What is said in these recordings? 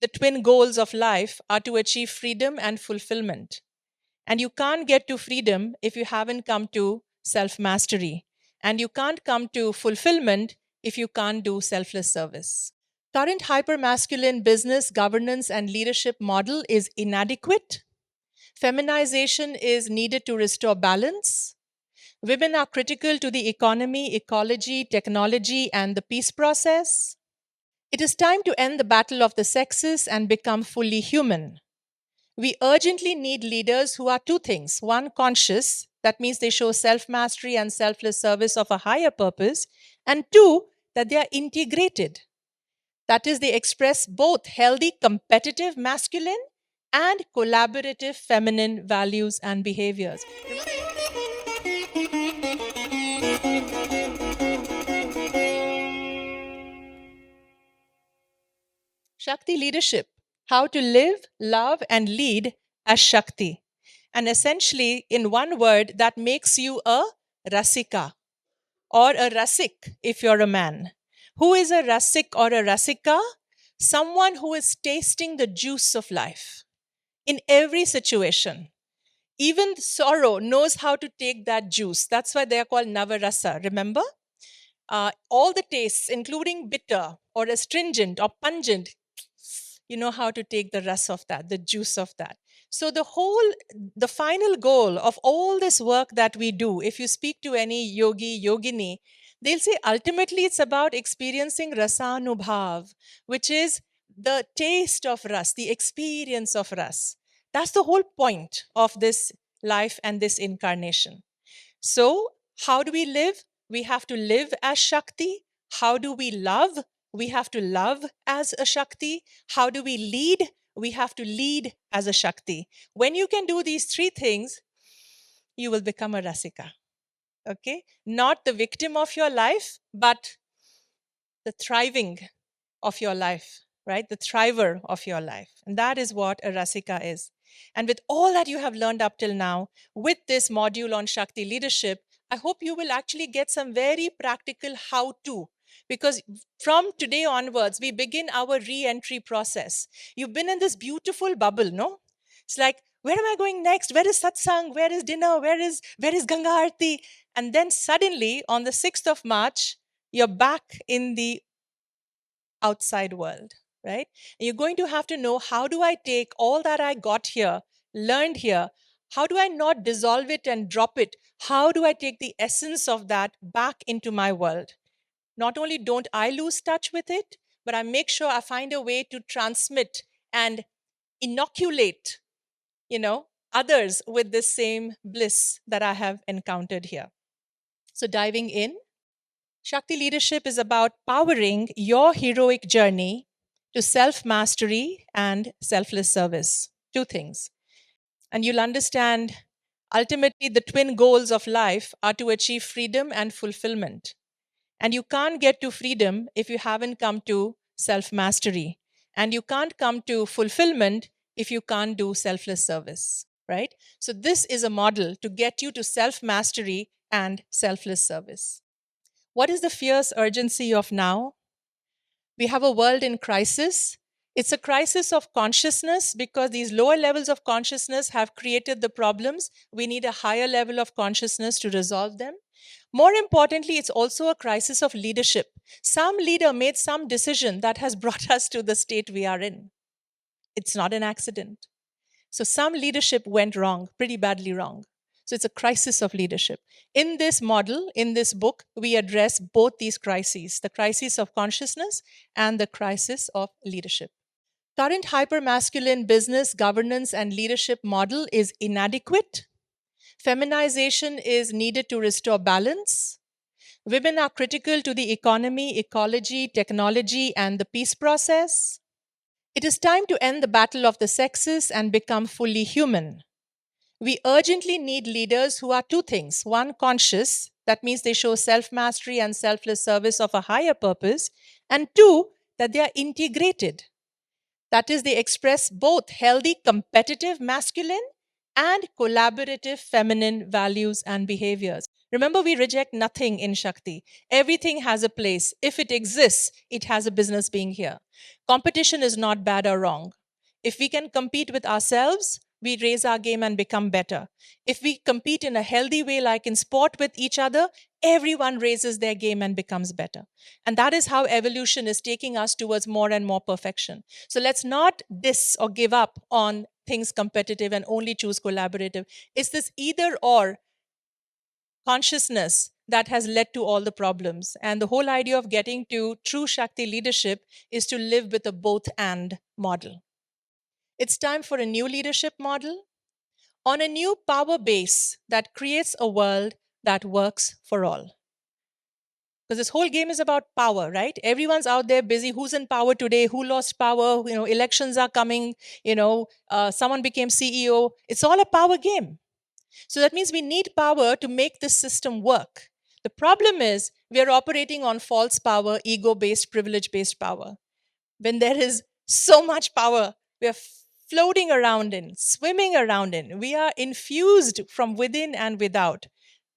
the twin goals of life are to achieve freedom and fulfillment. And you can't get to freedom if you haven't come to self mastery. And you can't come to fulfillment if you can't do selfless service. Current hypermasculine business, governance, and leadership model is inadequate. Feminization is needed to restore balance. Women are critical to the economy, ecology, technology, and the peace process. It is time to end the battle of the sexes and become fully human. We urgently need leaders who are two things: one, conscious, that means they show self mastery and selfless service of a higher purpose, and two, that they are integrated. That is, they express both healthy, competitive masculine and collaborative feminine values and behaviors. Shakti leadership: how to live, love, and lead as Shakti. And essentially, in one word, that makes you a Rasika or a Rasik if you're a man. Who is a Rasik or a Rasika? Someone who is tasting the juice of life in every situation. Even sorrow knows how to take that juice. That's why they are called Navarasa. Remember? All the tastes, including bitter or astringent or pungent, you know how to take the rest of that, the juice of that. So the final goal of all this work that we do, if you speak to any yogi, yogini, they'll say ultimately it's about experiencing rasanubhav, which is the taste of ras, the experience of ras. That's the whole point of this life and this incarnation. So, how do we live? We have to live as Shakti. How do we love? We have to love as a Shakti. How do we lead? We have to lead as a Shakti. When you can do these three things, you will become a Rasika. Okay? Not the victim of your life, but the thriving of your life, right? The thriver of your life. And that is what a Rasika is. And with all that you have learned up till now, with this module on Shakti leadership, I hope you will actually get some very practical how to. Because from today onwards, we begin our re entry process. You've been in this beautiful bubble, no? It's like, where am I going next? Where is satsang? Where is dinner? Where is Ganga Aarti? And then suddenly, on the 6th of March, you're back in the outside world, right? And you're going to have to know, how do I take all that I got here, learned here? How do I not dissolve it and drop it? How do I take the essence of that back into my world? Not only don't I lose touch with it, but I make sure I find a way to transmit and inoculate, others with this same bliss that I have encountered here. So diving in, Shakti leadership is about powering your heroic journey to self mastery and selfless service. Two things. And you'll understand ultimately the twin goals of life are to achieve freedom and fulfillment. And you can't get to freedom if you haven't come to self mastery. And you can't come to fulfillment if you can't do selfless service, right? So, this is a model to get you to self mastery and selfless service. What is the fierce urgency of now? We have a world in crisis. It's a crisis of consciousness because these lower levels of consciousness have created the problems. We need a higher level of consciousness to resolve them. More importantly, it's also a crisis of leadership. Some leader made some decision that has brought us to the state we are in. It's not an accident. So some leadership went wrong, pretty badly wrong. So it's a crisis of leadership. In this model, in this book, we address both these crises, the crisis of consciousness and the crisis of leadership. Current hypermasculine business, governance, and leadership model is inadequate. Feminization is needed to restore balance. Women are critical to the economy, ecology, technology, and the peace process. It is time to end the battle of the sexes and become fully human. We urgently need leaders who are two things: one, conscious, that means they show self mastery and selfless service of a higher purpose, and two, that they are integrated. That is, they express both healthy, competitive masculine and collaborative feminine values and behaviors. Remember, we reject nothing in Shakti. Everything has a place. If it exists, it has a business being here. Competition is not bad or wrong. If we can compete with ourselves, we raise our game and become better. If we compete in a healthy way, like in sport with each other, everyone raises their game and becomes better. And that is how evolution is taking us towards more and more perfection. So let's not diss or give up on things competitive and only choose collaborative. It's this either or consciousness that has led to all the problems. And the whole idea of getting to true Shakti leadership is to live with a both and model. It's time for a new leadership model on a new power base that creates a world that works for all. Because this whole game is about power, right? Everyone's out there busy. Who's in power today? Who lost power? Elections are coming. Someone became CEO. It's all a power game. So that means we need power to make this system work. The problem is we are operating on false power, ego based, privilege based power. When there is so much power, we are floating around in, swimming around in. We are infused from within and without.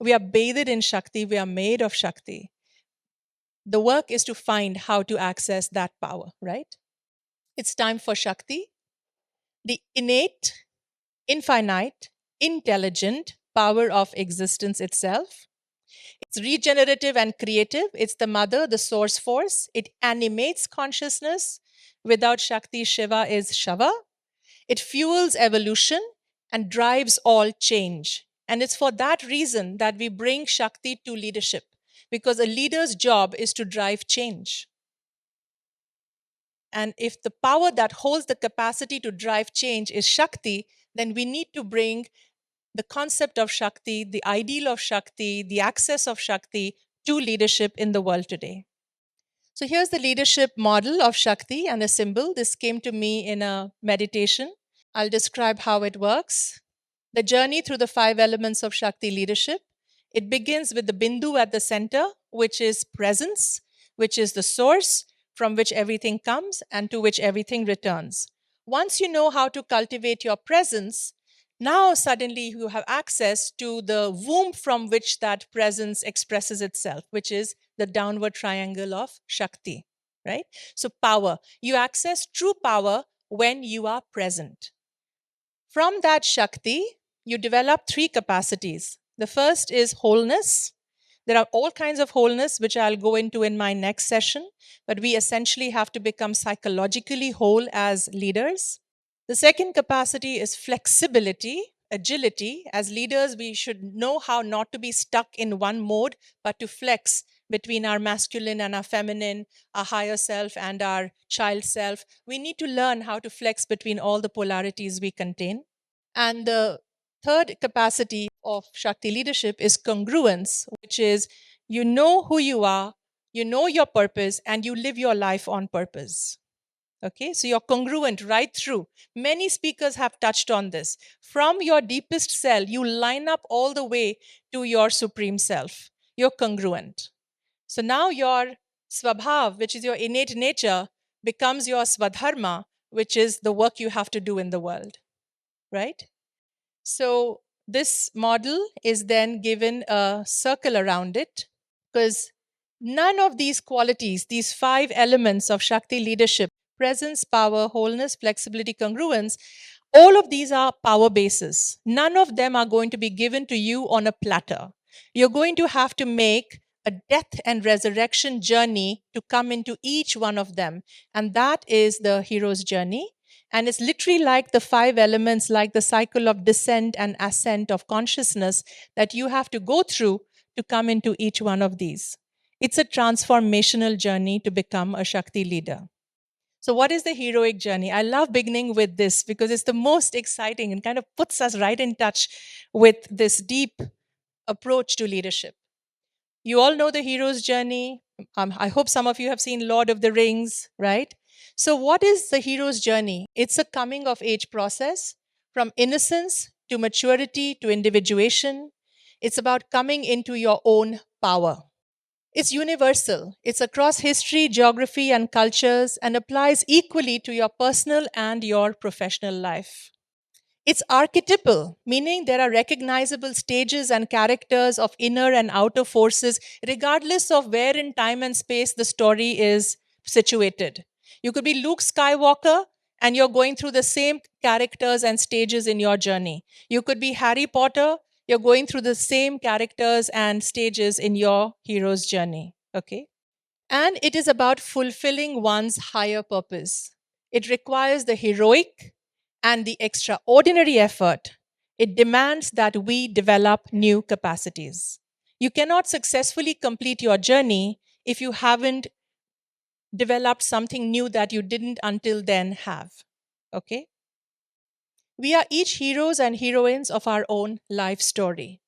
We are bathed in Shakti. We are made of Shakti. The work is to find how to access that power, right? It's time for Shakti, the innate, infinite, intelligent power of existence itself. It's regenerative and creative. It's the mother, the source force. It animates consciousness. Without Shakti, Shiva is Shava. It fuels evolution and drives all change. And it's for that reason that we bring Shakti to leadership, because a leader's job is to drive change. And if the power that holds the capacity to drive change is Shakti, then we need to bring the concept of Shakti, the ideal of Shakti, the access of Shakti to leadership in the world today. So here's the leadership model of Shakti and a symbol. This came to me in a meditation. I'll describe how it works. The journey through the 5 elements of Shakti leadership. It begins with the Bindu at the center, which is presence, which is the source from which everything comes and to which everything returns. Once you know how to cultivate your presence, now suddenly you have access to the womb from which that presence expresses itself, which is the downward triangle of Shakti, right? So power. You access true power when you are present. From that Shakti, you develop 3 capacities. The first is wholeness. There are all kinds of wholeness, which I'll go into in my next session, but we essentially have to become psychologically whole as leaders. The second capacity is flexibility, agility. As leaders, we should know how not to be stuck in one mode, but to flex between our masculine and our feminine, our higher self and our child self. We need to learn how to flex between all the polarities we contain. And the third capacity of Shakti leadership is congruence, which is you know who you are, you know your purpose, and you live your life on purpose. Okay, so you're congruent right through. Many speakers have touched on this. From your deepest cell, you line up all the way to your supreme self. You're congruent. So now your swabhav, which is your innate nature, becomes your swadharma, which is the work you have to do in the world, right? So this model is then given a circle around it, because none of these qualities, these 5 elements of Shakti leadership, presence, power, wholeness, flexibility, congruence, all of these are power bases. None of them are going to be given to you on a platter. You're going to have to make a death and resurrection journey to come into each one of them. And that is the hero's journey. And it's literally like the 5 elements, like the cycle of descent and ascent of consciousness that you have to go through to come into each one of these. It's a transformational journey to become a Shakti leader. So what is the heroic journey? I love beginning with this because it's the most exciting and kind of puts us right in touch with this deep approach to leadership. You all know the hero's journey. I hope some of you have seen Lord of the Rings, right? So what is the hero's journey? It's a coming of age process from innocence to maturity to individuation. It's about coming into your own power. It's universal. It's across history, geography, and cultures and applies equally to your personal and your professional life. It's archetypal, meaning there are recognizable stages and characters of inner and outer forces, regardless of where in time and space the story is situated. You could be Luke Skywalker and you're going through the same characters and stages in your journey. You could be Harry Potter, you're going through the same characters and stages in your hero's journey. Okay? And it is about fulfilling one's higher purpose. It requires the heroic and the extraordinary effort. It demands that we develop new capacities. You cannot successfully complete your journey if you haven't developed something new that you didn't until then have. Okay? We are each heroes and heroines of our own life story.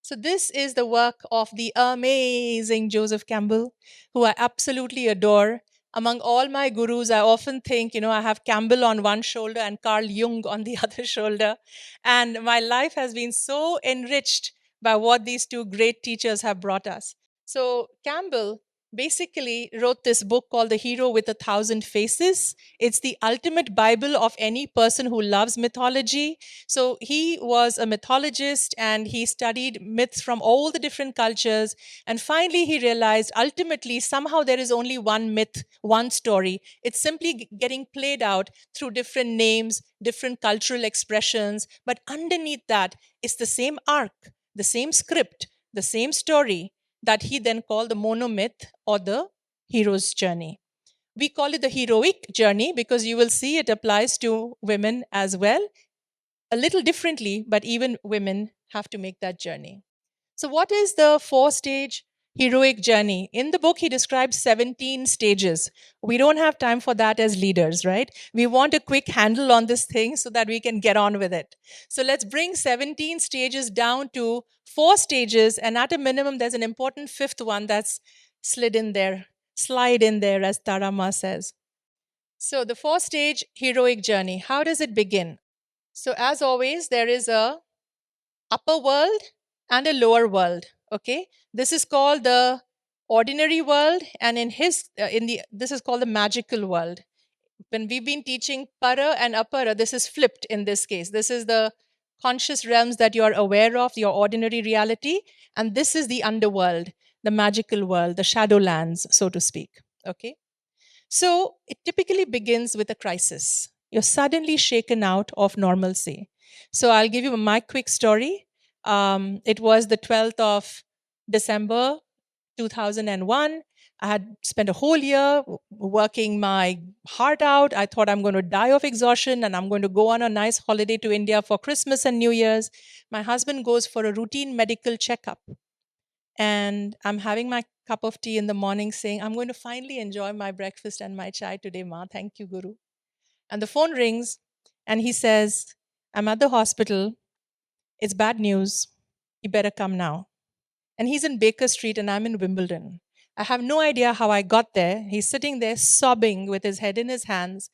So, this is the work of the amazing Joseph Campbell, who I absolutely adore. Among all my gurus, I often think, I have Campbell on one shoulder and Carl Jung on the other shoulder. And my life has been so enriched by what these two great teachers have brought us. So, Campbell basically wrote this book called The Hero with a Thousand Faces. It's the ultimate Bible of any person who loves mythology. So he was a mythologist and he studied myths from all the different cultures. And finally, he realized ultimately, somehow there is only one myth, one story. It's simply getting played out through different names, different cultural expressions. But underneath that is the same arc, the same script, the same story that he then called the monomyth or the hero's journey. We call it the heroic journey because you will see it applies to women as well, a little differently, but even women have to make that journey. So, what is the 4 stage heroic journey? In the book, he describes 17 stages. We don't have time for that as leaders, right? We want a quick handle on this thing so that we can get on with it. So, let's bring 17 stages down to 4 stages. And at a minimum, there's an important fifth one that's slide in there, as Tarama says. So, the 4 stage heroic journey, how does it begin? So, as always, there is a upper world and a lower world. Okay, this is called the ordinary world, and this is called the magical world. When we've been teaching para and apara, this is flipped in this case. This is the conscious realms that you are aware of, your ordinary reality, and this is the underworld, the magical world, the shadowlands, so to speak. Okay. So it typically begins with a crisis. You're suddenly shaken out of normalcy. So I'll give you my quick story. It was the 12th of December 2001. I had spent a whole year working my heart out. I thought I'm going to die of exhaustion and I'm going to go on a nice holiday to India for Christmas and New Year's. My husband goes for a routine medical checkup. And I'm having my cup of tea in the morning saying, I'm going to finally enjoy my breakfast and my chai today, Ma. Thank you, Guru. And the phone rings and he says, I'm at the hospital. It's bad news. You better come now. And he's in Baker Street and I'm in Wimbledon. I have no idea how I got there. He's sitting there sobbing with his head in his hands.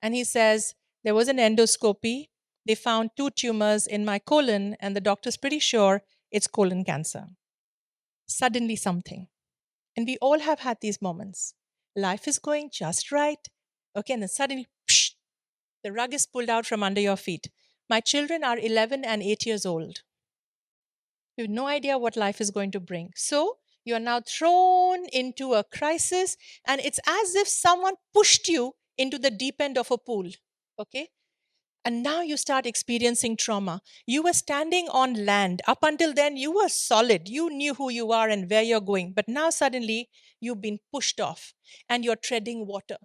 And he says, there was an endoscopy. They found 2 tumors in my colon, and the doctor's pretty sure it's colon cancer. Suddenly, something. And we all have had these moments. Life is going just right. Okay, and then suddenly, psh, the rug is pulled out from under your feet. My children are 11 and 8 years old. You have no idea what life is going to bring. So you are now thrown into a crisis, and it's as if someone pushed you into the deep end of a pool. Okay? And now you start experiencing trauma. You were standing on land. Up until then, you were solid. You knew who you are and where you're going. But now suddenly, you've been pushed off and you're treading water.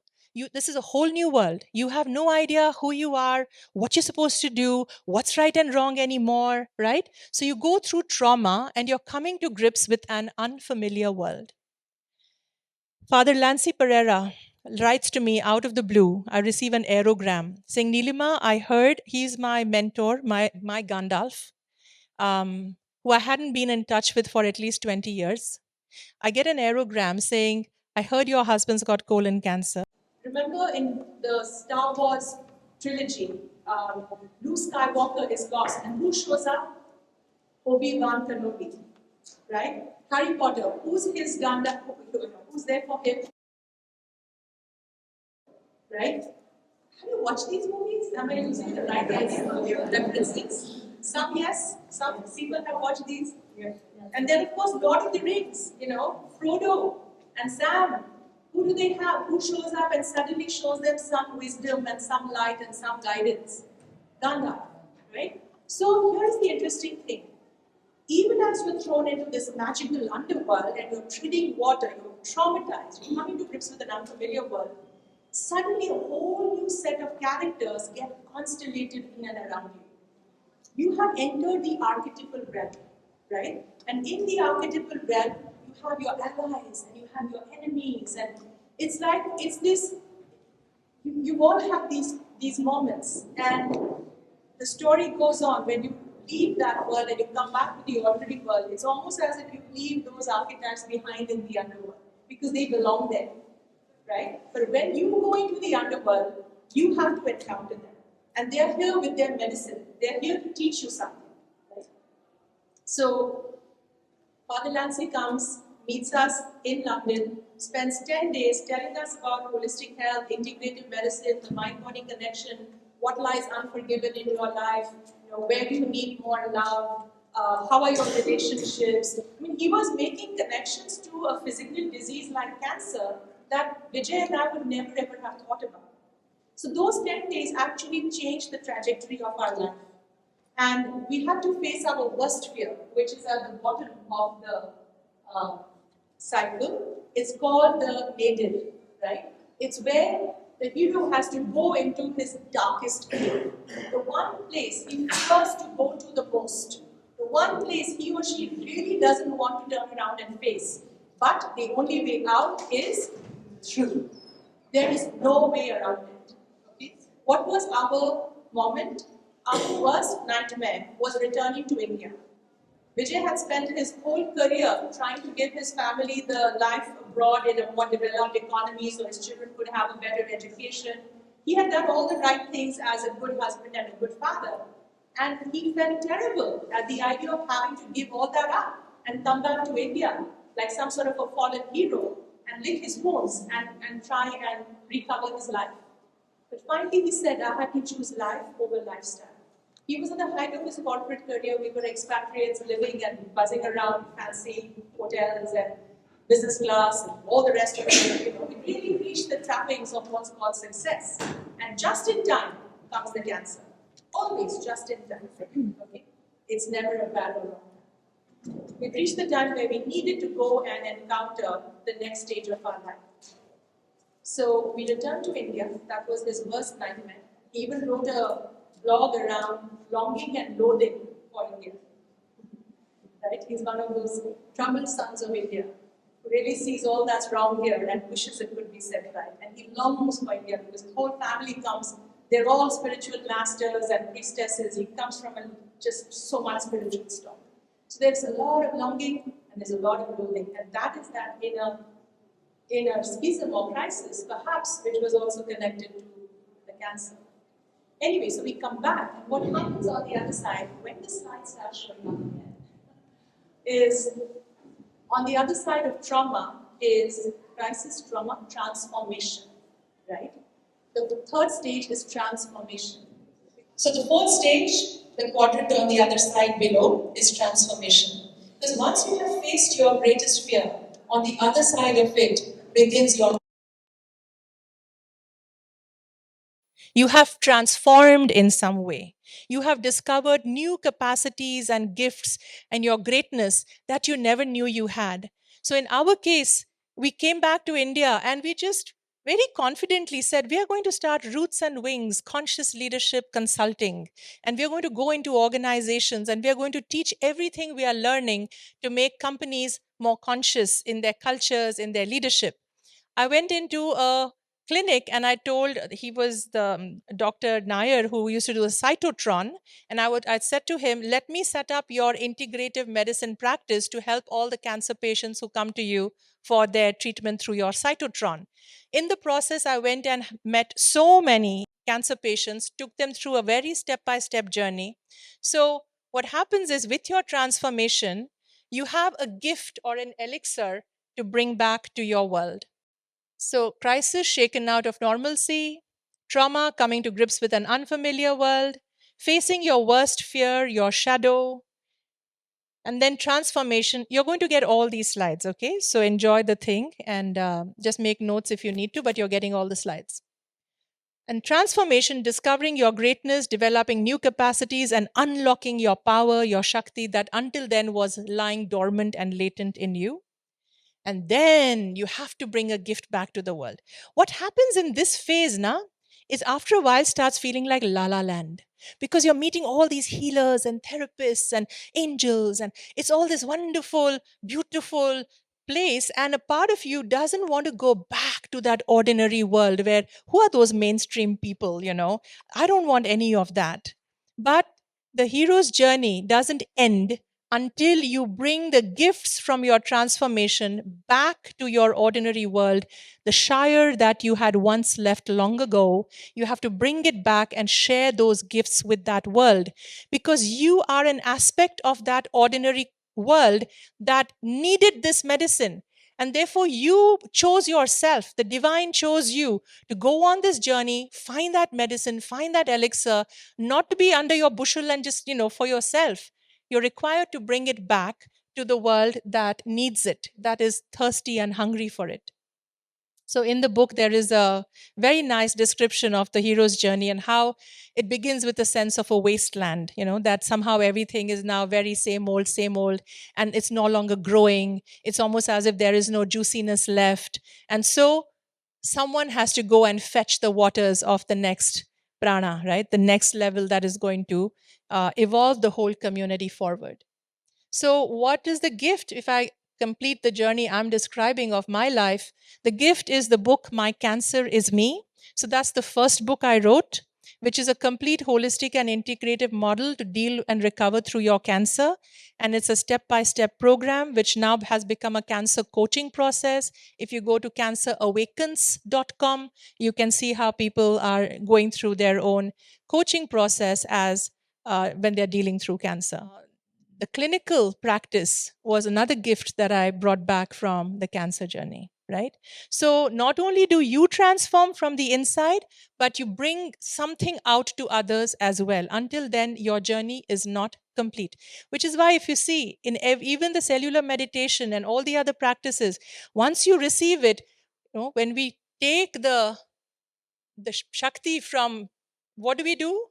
This is a whole new world. You have no idea who you are, what you're supposed to do, what's right and wrong anymore, right? So you go through trauma and you're coming to grips with an unfamiliar world. Father Lancy Pereira writes to me out of the blue. I receive an aerogram saying, Nilima, I heard he's my mentor, my Gandalf, who I hadn't been in touch with for at least 20 years. I get an aerogram saying, I heard your husband's got colon cancer. Remember in the Star Wars trilogy, Luke Skywalker is lost, and who shows up? Obi-Wan Kenobi, right? Harry Potter, who's his Gandalf? Who's there for him? Right? Have you watched these movies? Am I using the right idea of your references? Some yes, some people have watched these. Yes. And then of course Lord of the Rings, Frodo and Sam. Who do they have? Who shows up and suddenly shows them some wisdom and some light and some guidance? Gandalf, right? So here's the interesting thing. Even as you're thrown into this magical underworld and you're treading water, you're traumatized, you're coming to grips with an unfamiliar world, suddenly a whole new set of characters get constellated in and around you. You have entered the archetypal realm, right? And in the archetypal realm, you have your allies and you have your enemies, and it's like it's this. You all have these moments, and the story goes on when you leave that world and you come back to the ordinary world. It's almost as if you leave those archetypes behind in the underworld because they belong there, right? But when you go into the underworld, you have to encounter them. And they're here with their medicine. They're here to teach you something. Right? So Father Lancy comes, meets us in London, spends 10 days telling us about holistic health, integrative medicine, the mind-body connection, what lies unforgiven in your life, where do you need more love, how are your relationships. I mean, he was making connections to a physical disease like cancer that Vijay and I would never ever have thought about. So those 10 days actually changed the trajectory of our life. And we had to face our worst fear, which is at the bottom of the cycle. It's called the nadir, right? It's where the hero has to go into his darkest fear. The one place he prefers to go to the most. The one place he or she really doesn't want to turn around and face. But the only way out is through. There is no way around it. Okay? What was our moment? Our worst nightmare was returning to India. Vijay had spent his whole career trying to give his family the life abroad in a more developed economy so his children could have a better education. He had done all the right things as a good husband and a good father. And he felt terrible at the idea of having to give all that up and come back to India like some sort of a fallen hero and lick his wounds and try and recover his life. But finally he said, I had to choose life over lifestyle. He was in the height of his corporate career. We were expatriates living and buzzing around fancy hotels and business class and all the rest of it. We really reached the trappings of what's called success. And just in time comes the cancer. Always just in time. Okay? It's never a bad or wrong time. We reached the time where we needed to go and encounter the next stage of our life. So we returned to India. That was his worst nightmare. He even wrote a blog around longing and loathing for India. Right? He's one of those troubled sons of India who really sees all that's wrong here and wishes it could be set right. And he longs for India because his whole family comes, they're all spiritual masters and priestesses. He comes from just so much spiritual stock. So there's a lot of longing and there's a lot of loathing. And that is that inner schism or crisis, perhaps, which was also connected to the cancer. Anyway, so we come back, and what happens on the other side, when the slides start showing up again, is on the other side of trauma is crisis trauma transformation, right? The third stage is transformation. So the fourth stage, the quadrant on the other side below, is transformation. Because once you have faced your greatest fear, on the other side of it begins your. You have transformed in some way. You have discovered new capacities and gifts and your greatness that you never knew you had. So, in our case, we came back to India and we just very confidently said, we are going to start Roots and Wings Conscious Leadership Consulting. And we are going to go into organizations and we are going to teach everything we are learning to make companies more conscious in their cultures, in their leadership. I went into a clinic and I told he was the Dr. Nair who used to do the cytotron, and I said to him, "Let me set up your integrative medicine practice to help all the cancer patients who come to you for their treatment through your cytotron." In the process, I went and met so many cancer patients, took them through a very step-by-step journey. So what happens is with your transformation, you have a gift or an elixir to bring back to your world. So, crisis shaken out of normalcy, trauma, coming to grips with an unfamiliar world, facing your worst fear, your shadow, and then transformation. You're going to get all these slides, okay? So enjoy the thing and just make notes if you need to, but you're getting all the slides. And transformation, discovering your greatness, developing new capacities, and unlocking your power, your Shakti that until then was lying dormant and latent in you. And then you have to bring a gift back to the world. What happens in this phase now is after a while starts feeling like la la land, because you're meeting all these healers and therapists and angels, and it's all this wonderful, beautiful place. And a part of you doesn't want to go back to that ordinary world where who are those mainstream people, I don't want any of that. But the hero's journey doesn't end until you bring the gifts from your transformation back to your ordinary world, the Shire that you had once left long ago. You have to bring it back and share those gifts with that world, because you are an aspect of that ordinary world that needed this medicine. And therefore, you chose yourself. The divine chose you to go on this journey, find that medicine, find that elixir, not to be under your bushel and just, for yourself. You're required to bring it back to the world that needs it, that is thirsty and hungry for it. So, in the book, there is a very nice description of the hero's journey and how it begins with a sense of a wasteland, that somehow everything is now very same old, and it's no longer growing. It's almost as if there is no juiciness left. And so, someone has to go and fetch the waters of the next prana, right? The next level that is going to evolve the whole community forward. So, what is the gift if I complete the journey I'm describing of my life? The gift is the book My Cancer Is Me. So, that's the first book I wrote, which is a complete holistic and integrative model to deal and recover through your cancer. And it's a step by step program, which now has become a cancer coaching process. If you go to cancerawakens.com, you can see how people are going through their own coaching process as when they're dealing through cancer. The clinical practice was another gift that I brought back from the cancer journey, right? So not only do you transform from the inside, but you bring something out to others as well. Until then, your journey is not complete. Which is why, if you see, in even the cellular meditation and all the other practices, once you receive it, when we take the Shakti from, what do?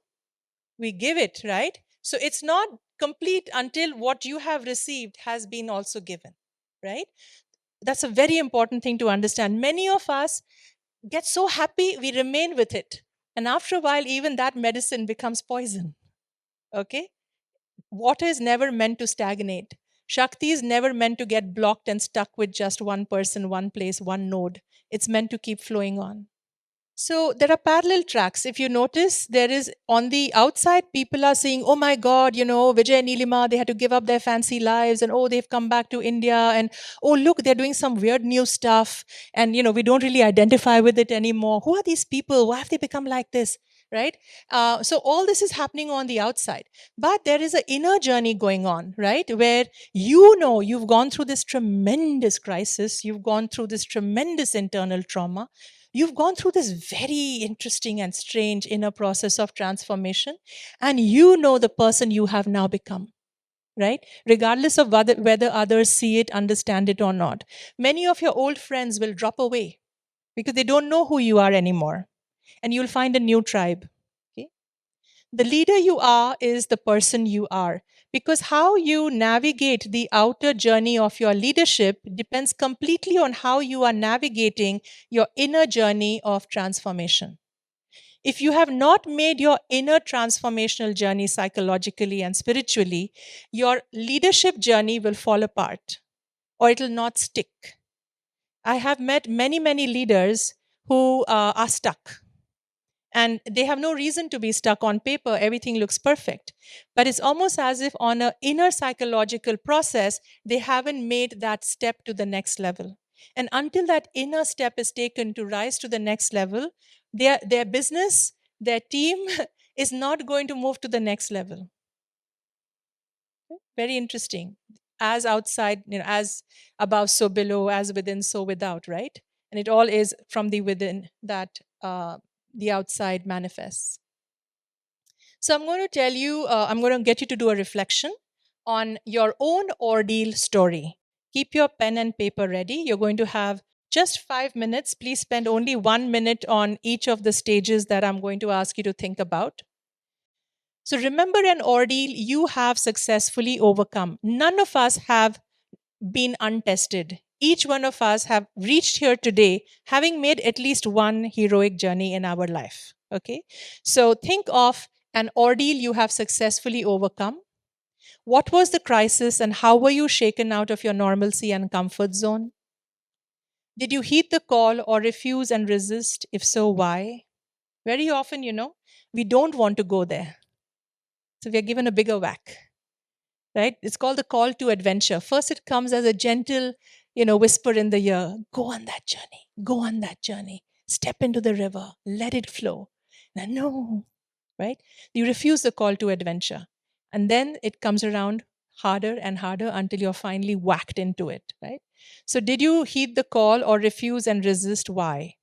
We give it, right? So it's not complete until what you have received has been also given, right? That's a very important thing to understand. Many of us get so happy, we remain with it. And after a while, even that medicine becomes poison, okay? Water is never meant to stagnate. Shakti is never meant to get blocked and stuck with just one person, one place, one node. It's meant to keep flowing on. So there are parallel tracks. If you notice, there is on the outside, people are saying, oh my God, Vijay and Nilima, they had to give up their fancy lives, and oh, they've come back to India, and oh, look, they're doing some weird new stuff. And, we don't really identify with it anymore. Who are these people? Why have they become like this? Right? So all this is happening on the outside. But there is an inner journey going on, right? Where you've gone through this tremendous crisis, you've gone through this tremendous internal trauma. You've gone through this very interesting and strange inner process of transformation, and you know the person you have now become, right? Regardless of whether others see it, understand it, or not. Many of your old friends will drop away because they don't know who you are anymore, and you'll find a new tribe. Okay? The leader you are is the person you are, because how you navigate the outer journey of your leadership depends completely on how you are navigating your inner journey of transformation. If you have not made your inner transformational journey psychologically and spiritually, your leadership journey will fall apart or it will not stick. I have met many, many leaders who are stuck, and they have no reason to be stuck. On paper everything looks perfect, but it's almost as if on an inner psychological process they haven't made that step to the next level. And until that inner step is taken to rise to the next level, their business, their team is not going to move to the next level. Very interesting. As outside, as above so below, as within so without, right? And it all is from the within that the outside manifests. So I'm going to tell you, I'm going to get you to do a reflection on your own ordeal story. Keep your pen and paper ready. You're going to have just 5 minutes. Please spend only 1 minute on each of the stages that I'm going to ask you to think about. So remember an ordeal you have successfully overcome. None of us have been untested. Each one of us have reached here today having made at least one heroic journey in our life. Okay? So think of an ordeal you have successfully overcome. What was the crisis and how were you shaken out of your normalcy and comfort zone? Did you heed the call or refuse and resist? If so, why? Very often, we don't want to go there. So we are given a bigger whack, right? It's called the call to adventure. First, it comes as a gentle, whisper in the ear. Go on that journey. Go on that journey. Step into the river. Let it flow. Now, no, right? You refuse the call to adventure. And then it comes around harder and harder until you're finally whacked into it, right? So, did you heed the call or refuse and resist? Why?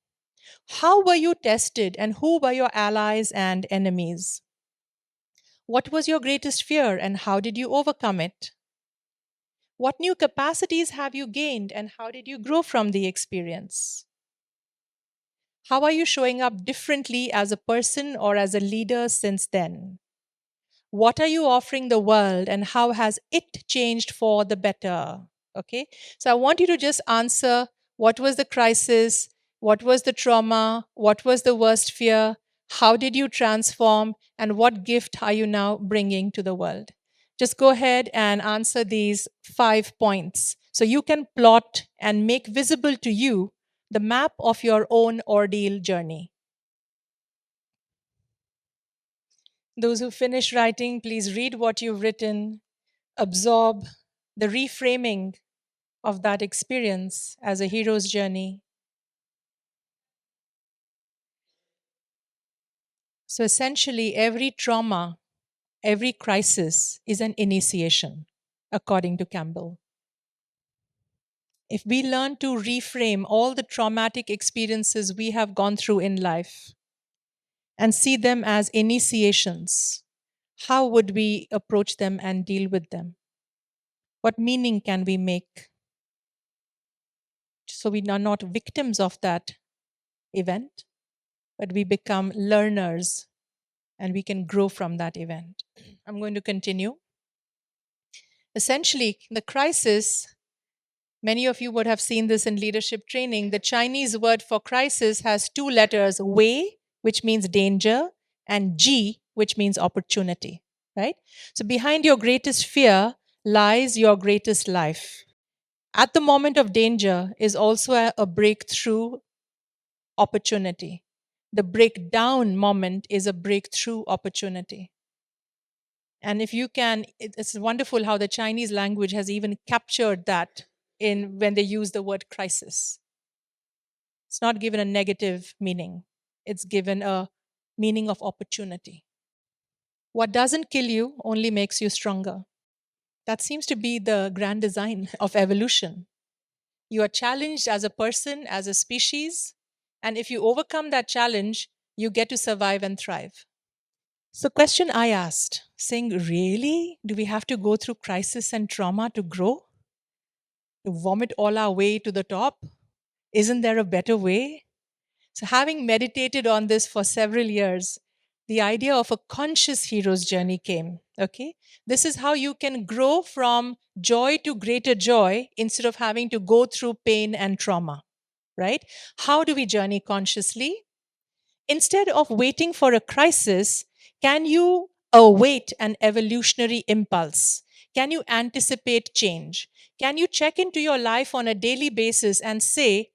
How were you tested and who were your allies and enemies? What was your greatest fear and how did you overcome it? What new capacities have you gained and how did you grow from the experience? How are you showing up differently as a person or as a leader since then? What are you offering the world and how has it changed for the better? Okay, so I want you to just answer what was the crisis, what was the trauma, what was the worst fear, how did you transform, and what gift are you now bringing to the world? Just go ahead and answer these 5 points so you can plot and make visible to you the map of your own ordeal journey. Those who finish writing, please read what you've written, absorb the reframing of that experience as a hero's journey. So essentially, every trauma, every crisis is an initiation, according to Campbell. If we learn to reframe all the traumatic experiences we have gone through in life and see them as initiations, how would we approach them and deal with them? What meaning can we make so we are not victims of that event, but we become learners and we can grow from that event? I'm going to continue. Essentially, the crisis, many of you would have seen this in leadership training. The Chinese word for crisis has two letters, Wei, which means danger, and Ji, which means opportunity, right? So behind your greatest fear lies your greatest life. At the moment of danger is also a breakthrough opportunity. The breakdown moment is a breakthrough opportunity. And if you can, it's wonderful how the Chinese language has even captured that in when they use the word crisis. It's not given a negative meaning, it's given a meaning of opportunity. What doesn't kill you only makes you stronger. That seems to be the grand design of evolution. You are challenged as a person, as a species, and if you overcome that challenge, you get to survive and thrive. So, question I asked, saying, really? Do we have to go through crisis and trauma to grow? To vomit all our way to the top? Isn't there a better way? So, having meditated on this for several years, the idea of a conscious hero's journey came. Okay? This is how you can grow from joy to greater joy instead of having to go through pain and trauma, right? How do we journey consciously? Instead of waiting for a crisis, can you await an evolutionary impulse? Can you anticipate change? Can you check into your life on a daily basis and say,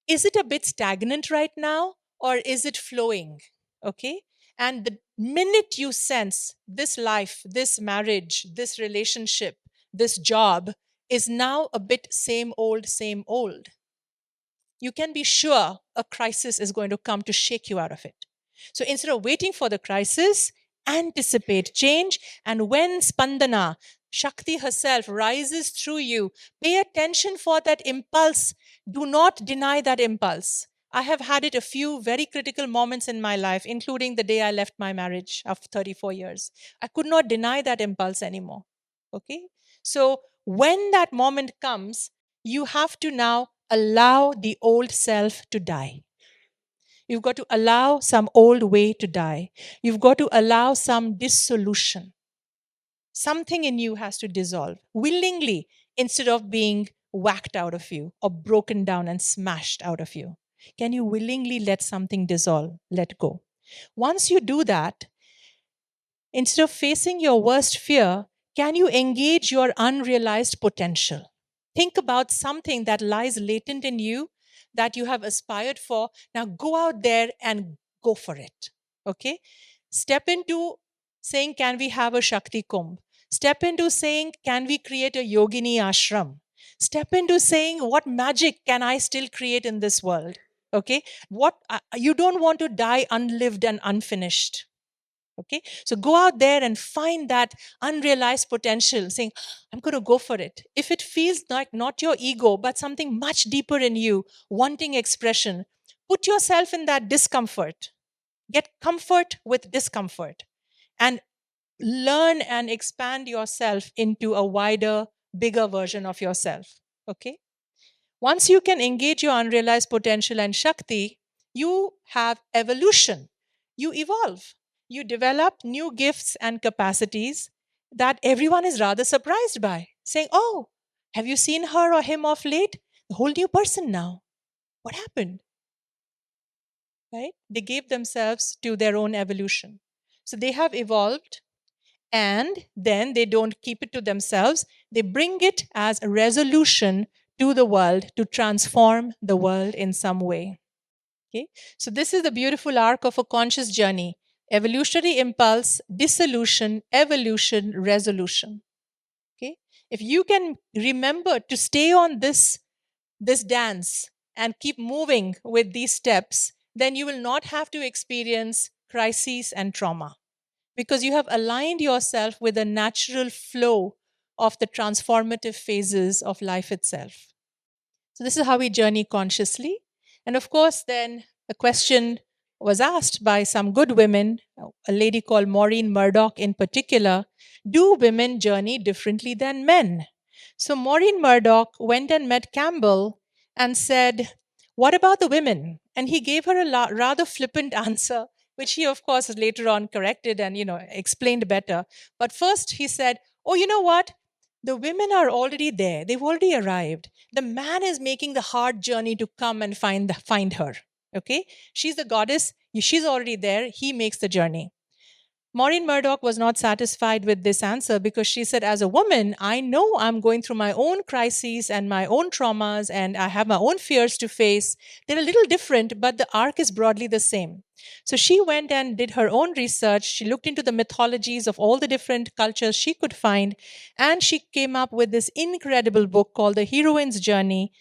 is it a bit stagnant right now or is it flowing? Okay. And the minute you sense this life, this marriage, this relationship, this job is now a bit same old, you can be sure a crisis is going to come to shake you out of it. So instead of waiting for the crisis, anticipate change. And when Spandana, Shakti herself, rises through you, pay attention for that impulse. Do not deny that impulse. I have had it a few very critical moments in my life, including the day I left my marriage of 34 years. I could not deny that impulse anymore. Okay? So when that moment comes, you have to now allow the old self to die. You've got to allow some old way to die. You've got to allow some dissolution. Something in you has to dissolve willingly instead of being whacked out of you or broken down and smashed out of you. Can you willingly let something dissolve, let go? Once you do that, instead of facing your worst fear, can you engage your unrealized potential? Think about something that lies latent in you that you have aspired for. Now go out there and go for it. Okay? Step into saying, can we have a Shakti Kumbh? Step into saying, can we create a Yogini ashram? Step into saying, what magic can I still create in this world? Okay? What you don't want to die unlived and unfinished. Okay, so go out there and find that unrealized potential, saying, I'm going to go for it. If it feels like not your ego, but something much deeper in you, wanting expression, put yourself in that discomfort. Get comfort with discomfort and learn and expand yourself into a wider, bigger version of yourself. Okay, once you can engage your unrealized potential and Shakti, you have evolution. You evolve. You develop new gifts and capacities that everyone is rather surprised by, saying, oh, have you seen her or him of late? A whole new person now. What happened? Right? They gave themselves to their own evolution. So they have evolved, and then they don't keep it to themselves. They bring it as a resolution to the world to transform the world in some way. Okay, so this is the beautiful arc of a conscious journey: evolutionary impulse, dissolution, evolution, resolution. Okay, if you can remember to stay on this dance and keep moving with these steps, then you will not have to experience crises and trauma, because you have aligned yourself with the natural flow of the transformative phases of life itself. So, this is how we journey consciously. And of course, then the question was asked by some good women, a lady called Maureen Murdoch in particular: do women journey differently than men? So, Maureen Murdoch went and met Campbell and said, what about the women? And he gave her a rather flippant answer, which he, of course, later on corrected and explained better. But first, he said, oh, you know what? The women are already there. They've already arrived. The man is making the hard journey to come and find her. Okay? She's the goddess. She's already there. He makes the journey. Maureen Murdoch was not satisfied with this answer, because she said, as a woman, I know I'm going through my own crises and my own traumas, and I have my own fears to face. They're a little different, but the arc is broadly the same. So she went and did her own research. She looked into the mythologies of all the different cultures she could find, and she came up with this incredible book called The Heroine's Journey,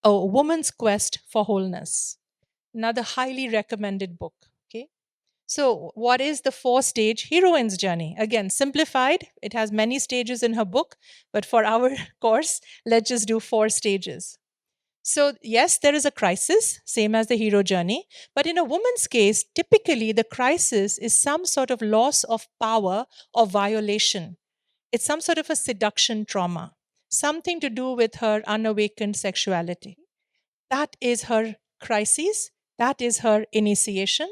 A Woman's Quest for Wholeness. Another highly recommended book. Okay. So, what is the 4-stage heroine's journey? Again, simplified. It has many stages in her book, but for our course, let's just do 4 stages. So, yes, there is a crisis, same as the hero journey. But in a woman's case, typically the crisis is some sort of loss of power or violation. It's some sort of a seduction trauma, something to do with her unawakened sexuality. That is her crisis. That is her initiation.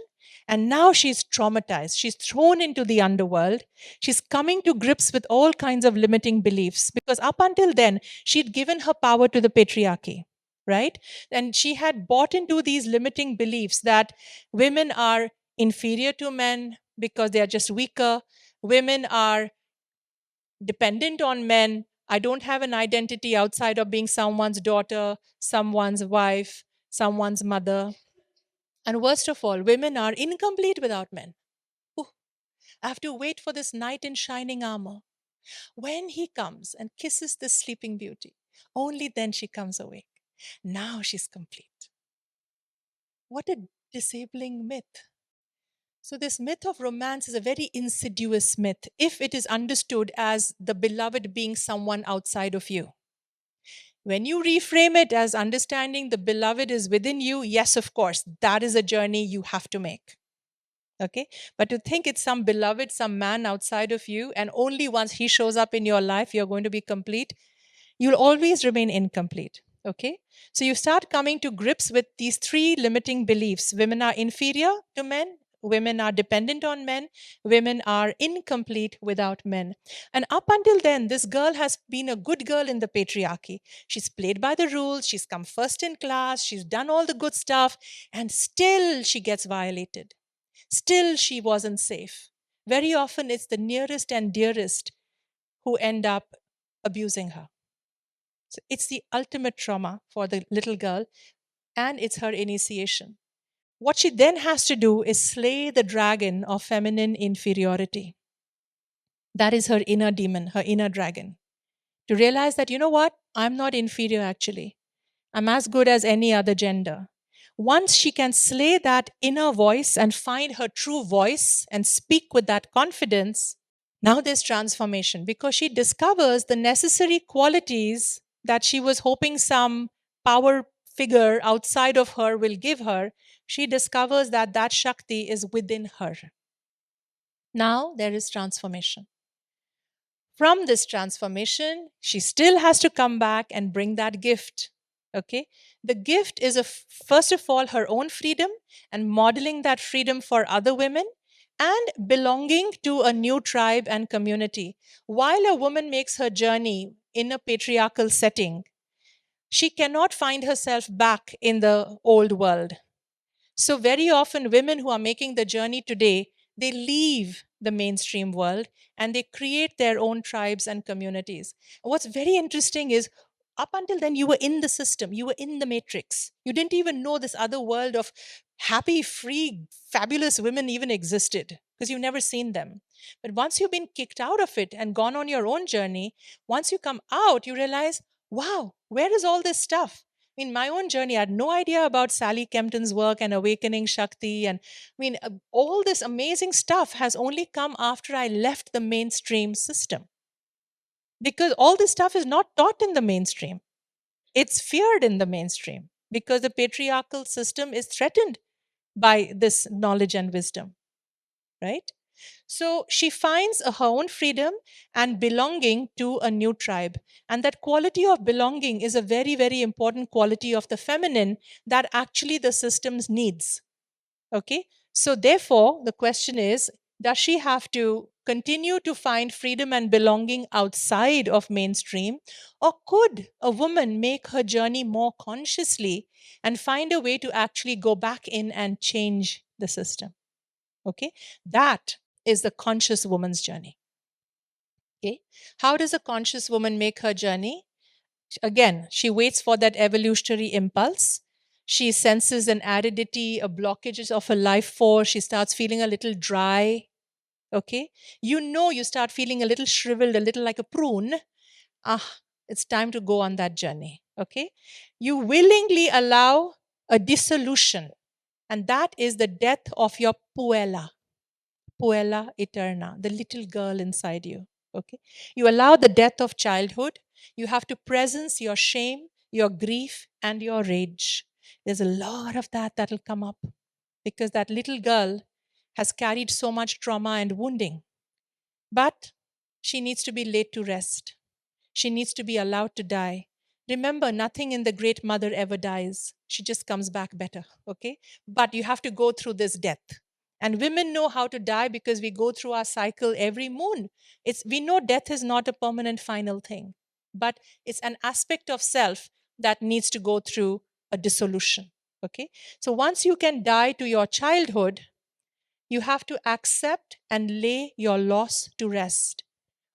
And now she's traumatized. She's thrown into the underworld. She's coming to grips with all kinds of limiting beliefs, because up until then, she'd given her power to the patriarchy, right? And she had bought into these limiting beliefs that women are inferior to men because they are just weaker. Women are dependent on men. I don't have an identity outside of being someone's daughter, someone's wife, someone's mother. And worst of all, women are incomplete without men. Ooh, I have to wait for this knight in shining armor. When he comes and kisses this sleeping beauty, only then she comes awake. Now she's complete. What a disabling myth. So, this myth of romance is a very insidious myth if it is understood as the beloved being someone outside of you. When you reframe it as understanding the beloved is within you, yes, of course, that is a journey you have to make. Okay. But to think it's some beloved, some man outside of you, and only once he shows up in your life, you're going to be complete, you'll always remain incomplete. Okay. So you start coming to grips with these three limiting beliefs: women are inferior to men, women are dependent on men, women are incomplete without men. And up until then, this girl has been a good girl in the patriarchy. She's played by the rules, she's come first in class, she's done all the good stuff, and still she gets violated. Still, she wasn't safe. Very often, it's the nearest and dearest who end up abusing her. So it's the ultimate trauma for the little girl, and it's her initiation. What she then has to do is slay the dragon of feminine inferiority. That is her inner demon, her inner dragon. To realize that, you know what? I'm not inferior actually. I'm as good as any other gender. Once she can slay that inner voice and find her true voice and speak with that confidence, now there's transformation because she discovers the necessary qualities that she was hoping some power figure outside of her will give her. She discovers that that Shakti is within her. Now there is transformation. From this transformation, she still has to come back and bring that gift. Okay? The gift is, first of all, her own freedom and modeling that freedom for other women and belonging to a new tribe and community. While a woman makes her journey in a patriarchal setting, she cannot find herself back in the old world. So, very often, women who are making the journey today, they leave the mainstream world and they create their own tribes and communities. What's very interesting is up until then, you were in the system, you were in the matrix. You didn't even know this other world of happy, free, fabulous women even existed because you've never seen them. But once you've been kicked out of it and gone on your own journey, once you come out, you realize, wow, where is all this stuff? In my own journey, I had no idea about Sally Kempton's work and Awakening Shakti. And all this amazing stuff has only come after I left the mainstream system. Because all this stuff is not taught in the mainstream, it's feared in the mainstream because the patriarchal system is threatened by this knowledge and wisdom, right? So she finds her own freedom and belonging to a new tribe. And that quality of belonging is a very, very important quality of the feminine that actually the systems needs. Okay. So therefore, the question is, does she have to continue to find freedom and belonging outside of mainstream? Or could a woman make her journey more consciously and find a way to actually go back in and change the system? Okay. That is the conscious woman's journey. Okay. How does a conscious woman make her journey? Again, she waits for that evolutionary impulse. She senses an aridity, a blockages of her life force. She starts feeling a little dry. Okay. You start feeling a little shriveled, a little like a prune. It's time to go on that journey. Okay. You willingly allow a dissolution, and that is the death of your puella. Puella eterna, the little girl inside you. Okay. You allow the death of childhood. You have to presence your shame, your grief, and your rage. There's a lot of that that'll come up because that little girl has carried so much trauma and wounding. But she needs to be laid to rest. She needs to be allowed to die. Remember, nothing in the Great Mother ever dies. She just comes back better, okay? But you have to go through this death. And women know how to die because we go through our cycle every moon. We know death is not a permanent final thing, but it's an aspect of self that needs to go through a dissolution, okay? So once you can die to your childhood, you have to accept and lay your loss to rest.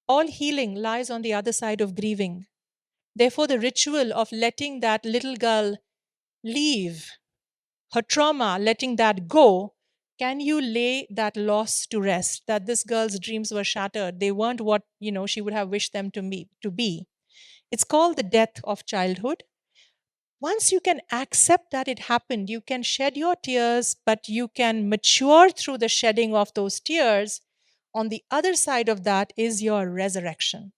All healing lies on the other side of grieving. Therefore, the ritual of letting that little girl leave, her trauma, letting that go, can you lay that loss to rest? That this girl's dreams were shattered. They weren't what, she would have wished them to be. It's called the death of childhood. Once you can accept that it happened, you can shed your tears, but you can mature through the shedding of those tears. On the other side of that is your resurrection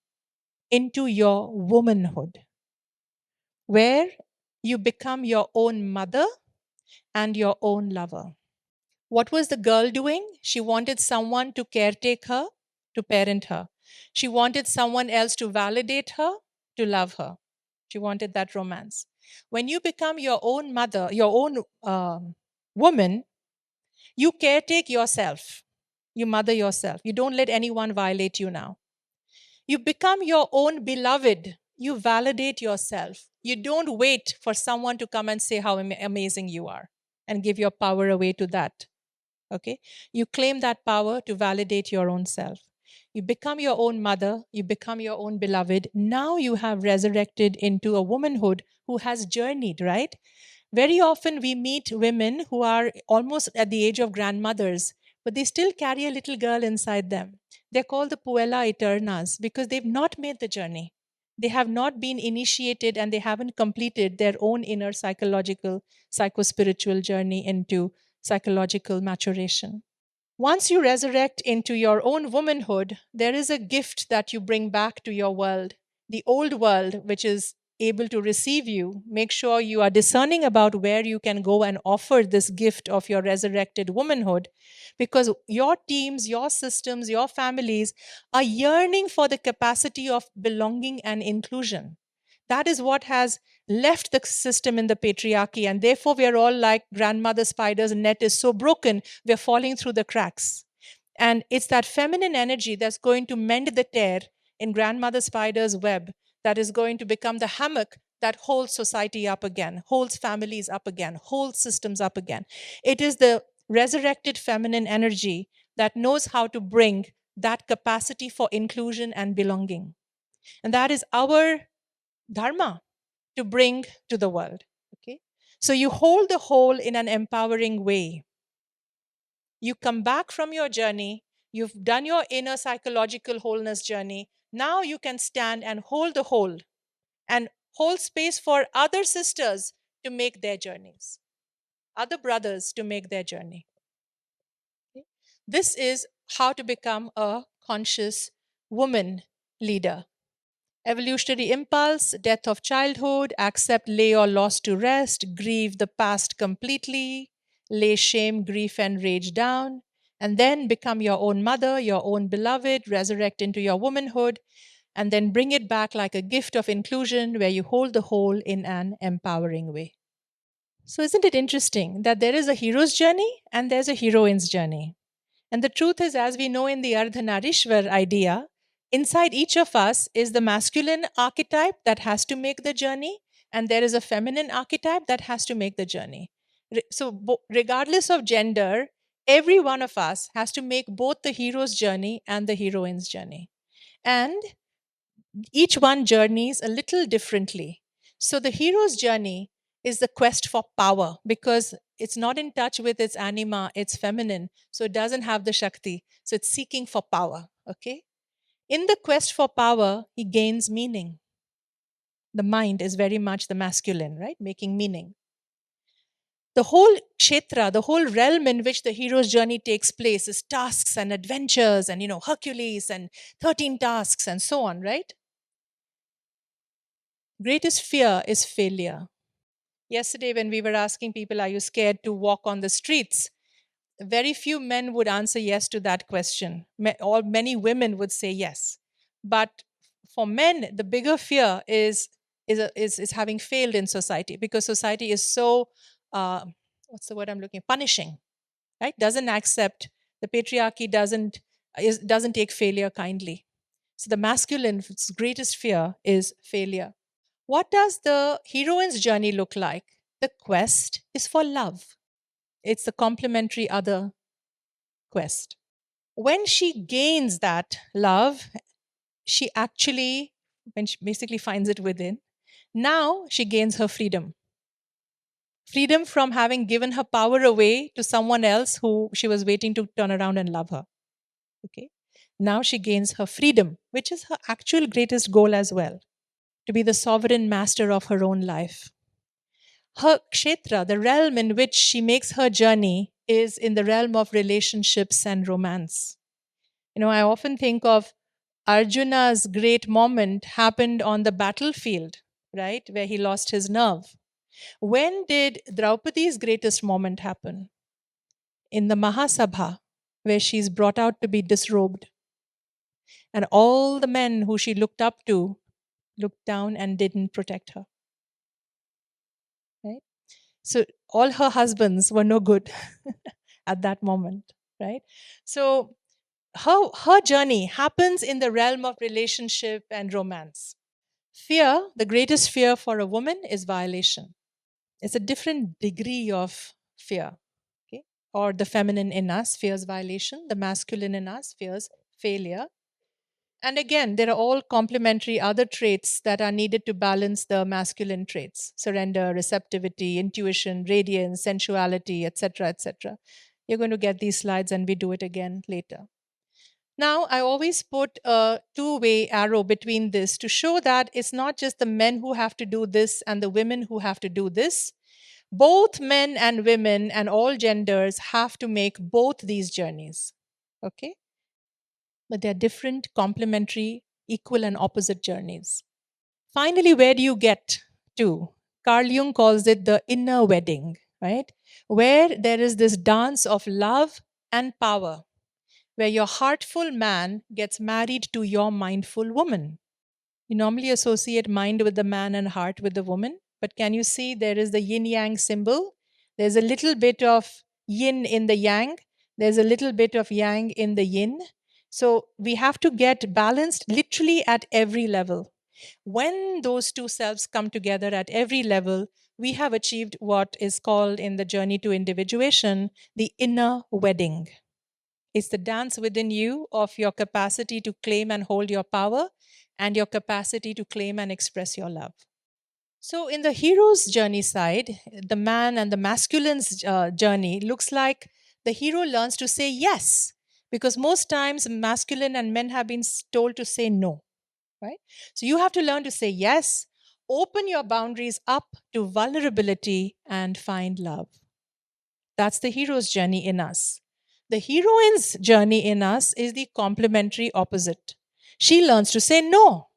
into your womanhood. where you become your own mother and your own lover. What was the girl doing? She wanted someone to caretake her, to parent her. She wanted someone else to validate her, to love her. She wanted that romance. When you become your own mother, your own woman, you caretake yourself. You mother yourself. You don't let anyone violate you now. You become your own beloved. You validate yourself. You don't wait for someone to come and say how amazing you are and give your power away to that. Okay? You claim that power to validate your own self. You become your own mother. You become your own beloved. Now you have resurrected into a womanhood who has journeyed, right? Very often we meet women who are almost at the age of grandmothers, but they still carry a little girl inside them. They're called the Puella Eternas because they've not made the journey. They have not been initiated and they haven't completed their own inner psychological, psychospiritual journey into psychological maturation. Once you resurrect into your own womanhood, there is a gift that you bring back to your world. The old world, which is able to receive you, make sure you are discerning about where you can go and offer this gift of your resurrected womanhood, because your teams, your systems, your families are yearning for the capacity of belonging and inclusion. That is what has left the system in the patriarchy, and therefore we are all like grandmother spiders. Net is so broken, we're falling through the cracks. And it's that feminine energy that's going to mend the tear in grandmother spider's web, that is going to become the hammock that holds society up again, holds families up again, holds systems up again. It is the resurrected feminine energy that knows how to bring that capacity for inclusion and belonging. And that is our dharma to bring to the world. Okay? So you hold the whole in an empowering way. You come back from your journey, you've done your inner psychological wholeness journey. Now you can stand and hold the whole and hold space for other sisters to make their journeys, other brothers to make their journey. Okay? This is how to become a conscious woman leader. Evolutionary impulse, death of childhood, accept, lay your loss to rest, grieve the past completely, lay shame, grief, and rage down, and then become your own mother, your own beloved, resurrect into your womanhood, and then bring it back like a gift of inclusion where you hold the whole in an empowering way. So, isn't it interesting that there is a hero's journey and there's a heroine's journey? And the truth is, as we know in the Ardhanarishwar idea, inside each of us is the masculine archetype that has to make the journey, and there is a feminine archetype that has to make the journey. So, regardless of gender, every one of us has to make both the hero's journey and the heroine's journey. And each one journeys a little differently. So the hero's journey is the quest for power because it's not in touch with its anima, it's feminine. So it doesn't have the Shakti. So it's seeking for power. Okay? In the quest for power, he gains meaning. The mind is very much the masculine, right? Making meaning. The whole kshetra, the whole realm in which the hero's journey takes place is tasks and adventures and, Hercules and 13 tasks and so on, right? Greatest fear is failure. Yesterday, when we were asking people, are you scared to walk on the streets? Very few men would answer yes to that question. Or many women would say yes. But for men, the bigger fear is having failed in society because society is so, what's the word I'm looking for? Punishing, right? Doesn't accept, the patriarchy doesn't take failure kindly. So the masculine's greatest fear is failure. What does the heroine's journey look like? The quest is for love. It's the complementary other quest. When she gains that love, she actually, when she basically finds it within, now she gains her freedom. Freedom from having given her power away to someone else who she was waiting to turn around and love her. Okay. Now she gains her freedom, which is her actual greatest goal as well, to be the sovereign master of her own life. Her kshetra, the realm in which she makes her journey, is in the realm of relationships and romance. I often think of Arjuna's great moment happened on the battlefield. right, where he lost his nerve. When did Draupadi's greatest moment happen? In the Mahasabha, where she's brought out to be disrobed. And all the men who she looked up to looked down and didn't protect her. Right? So all her husbands were no good at that moment, right? So her journey happens in the realm of relationship and romance. Fear, the greatest fear for a woman is violation. It's a different degree of fear. Okay? Or the feminine in us fears violation, the masculine in us fears failure. And again, there are all complementary other traits that are needed to balance the masculine traits: surrender, receptivity, intuition, radiance, sensuality, etc., etc. You're going to get these slides and we do it again later. Now, I always put a two-way arrow between this to show that it's not just the men who have to do this and the women who have to do this. Both men and women and all genders have to make both these journeys. Okay? But they're different, complementary, equal, and opposite journeys. Finally, where do you get to? Carl Jung calls it the inner wedding, right? Where there is this dance of love and power, where your heartful man gets married to your mindful woman. You normally associate mind with the man and heart with the woman, but can you see there is the yin yang symbol? There's a little bit of yin in the yang, there's a little bit of yang in the yin. So we have to get balanced literally at every level. When those two selves come together at every level, we have achieved what is called in the journey to individuation the inner wedding. It's the dance within you of your capacity to claim and hold your power and your capacity to claim and express your love. So, in the hero's journey side, the man and the masculine's journey looks like the hero learns to say yes, because most times masculine and men have been told to say no, right? So, you have to learn to say yes, open your boundaries up to vulnerability, and find love. That's the hero's journey in us. The heroine's journey in us is the complementary opposite. She learns to say no.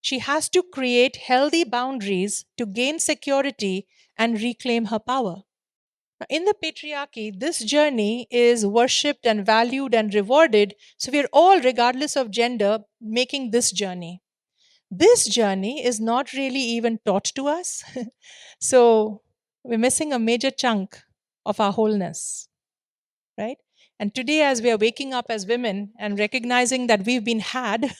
She has to create healthy boundaries to gain security and reclaim her power. In the patriarchy, this journey is worshipped and valued and rewarded. So we're all, regardless of gender, making this journey. This journey is not really even taught to us. So we're missing a major chunk of our wholeness, right? And today, as we are waking up as women and recognizing that we've been had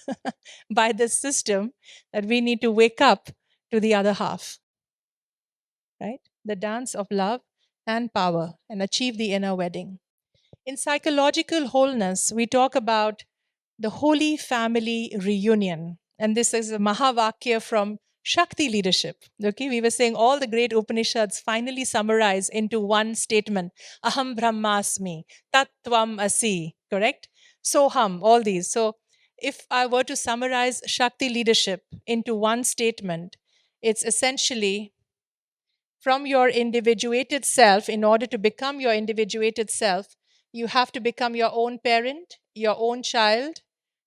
by this system, that we need to wake up to the other half, right? The dance of love and power and achieve the inner wedding. In psychological wholeness, we talk about the Holy Family Reunion. And this is a Mahavakya from Shakti leadership. Okay, we were saying all the great Upanishads finally summarize into one statement: Aham Brahmasmi, Tattvam Asi, correct? Soham, all these. So, if I were to summarize Shakti leadership into one statement, it's essentially from your individuated self. In order to become your individuated self, you have to become your own parent, your own child,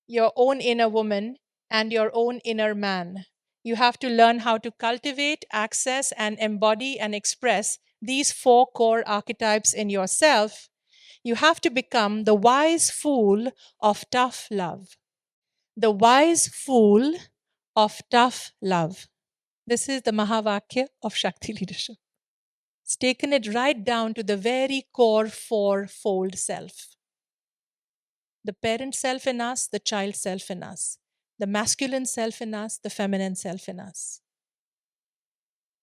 your own inner woman, and your own inner man. You have to learn how to cultivate, access, and embody and express these four core archetypes in yourself. You have to become the wise fool of tough love. The wise fool of tough love. This is the Mahavakya of Shakti leadership. It's taken it right down to the very core fourfold self: the parent self in us, the child self in us, the masculine self in us, the feminine self in us.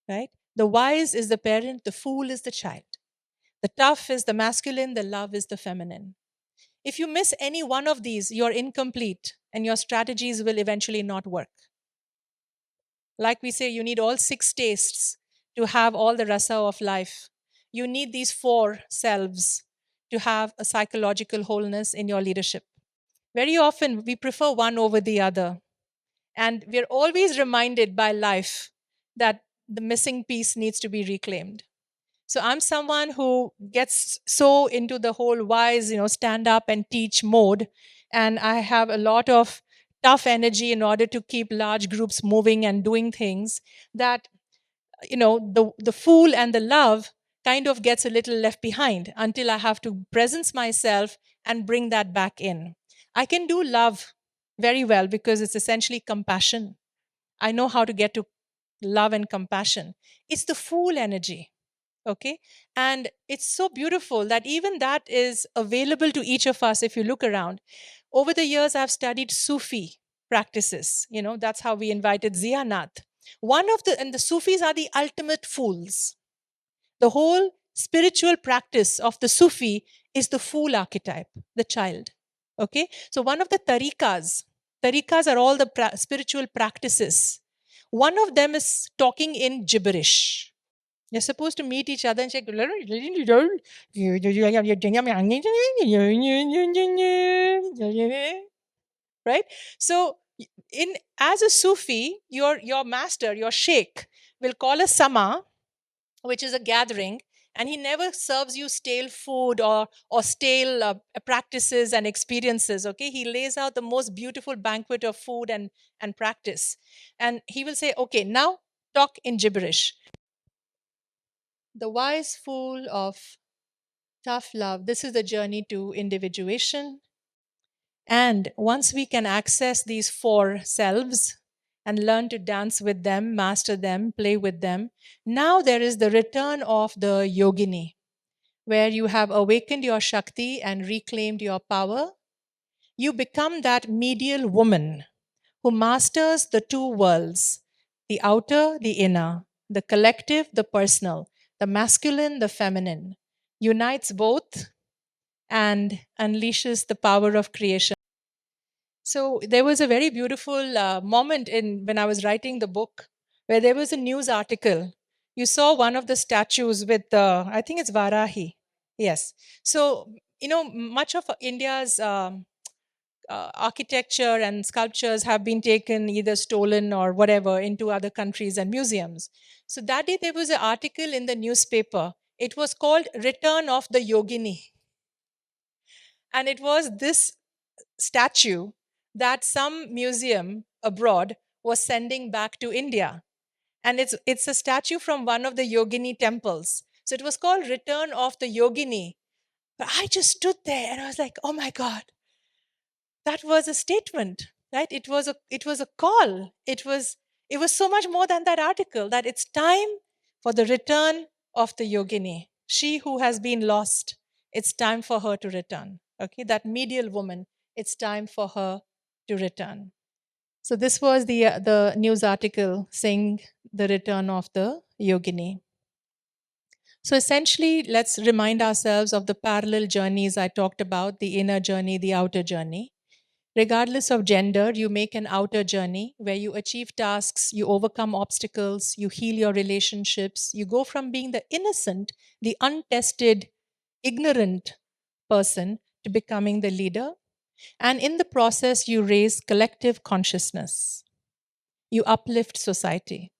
Right? The wise is the parent, the fool is the child. The tough is the masculine, the love is the feminine. If you miss any one of these, you're incomplete and your strategies will eventually not work. Like we say, you need all six tastes to have all the rasa of life. You need these four selves to have a psychological wholeness in your leadership. Very often, we prefer one over the other. And we're always reminded by life that the missing piece needs to be reclaimed. So I'm someone who gets so into the whole wise, stand up and teach mode. And I have a lot of tough energy in order to keep large groups moving and doing things, that the fool and the love kind of gets a little left behind until I have to presence myself and bring that back in. I can do love very well because it's essentially compassion. I know how to get to love and compassion. It's the fool energy. Okay. And it's so beautiful that even that is available to each of us if you look around. Over the years, I've studied Sufi practices. That's how we invited Zianath. And the Sufis are the ultimate fools. The whole spiritual practice of the Sufi is the fool archetype, the child. Okay. So one of the tariqas are all the spiritual practices. One of them is talking in gibberish. You're supposed to meet each other and say, right? So, in as a Sufi, your master, your sheikh, will call a sama, which is a gathering, and he never serves you stale food or stale practices and experiences. Okay, he lays out the most beautiful banquet of food and practice, and he will say, okay, now talk in gibberish. The wise fool of tough love. This is the journey to individuation. And once we can access these four selves and learn to dance with them, master them, play with them, now there is the return of the yogini, where you have awakened your Shakti and reclaimed your power. You become that medial woman who masters the two worlds, the outer, the inner, the collective, the personal, the masculine, the feminine, unites both and unleashes the power of creation. So there was a very beautiful moment in when I was writing the book where there was a news article. You saw one of the statues with I think it's Varahi. Yes. So much of India's architecture and sculptures have been taken, either stolen or whatever, into other countries and museums. So that day there was an article in the newspaper. It was called Return of the Yogini. And it was this statue that some museum abroad was sending back to India. And it's a statue from one of the Yogini temples. So it was called Return of the Yogini. But I just stood there and I was like, oh my God, that was a statement, right? It was a call. It was so much more than that article, that it's time for the return of the Yogini. She who has been lost, it's time for her to return. Okay, that medial woman, it's time for her to return. So this was the news article saying the return of the Yogini. So essentially, let's remind ourselves of the parallel journeys I talked about, the inner journey, the outer journey. Regardless of gender, you make an outer journey where you achieve tasks, you overcome obstacles, you heal your relationships, you go from being the innocent, the untested, ignorant person to becoming the leader. And in the process, you raise collective consciousness, you uplift society.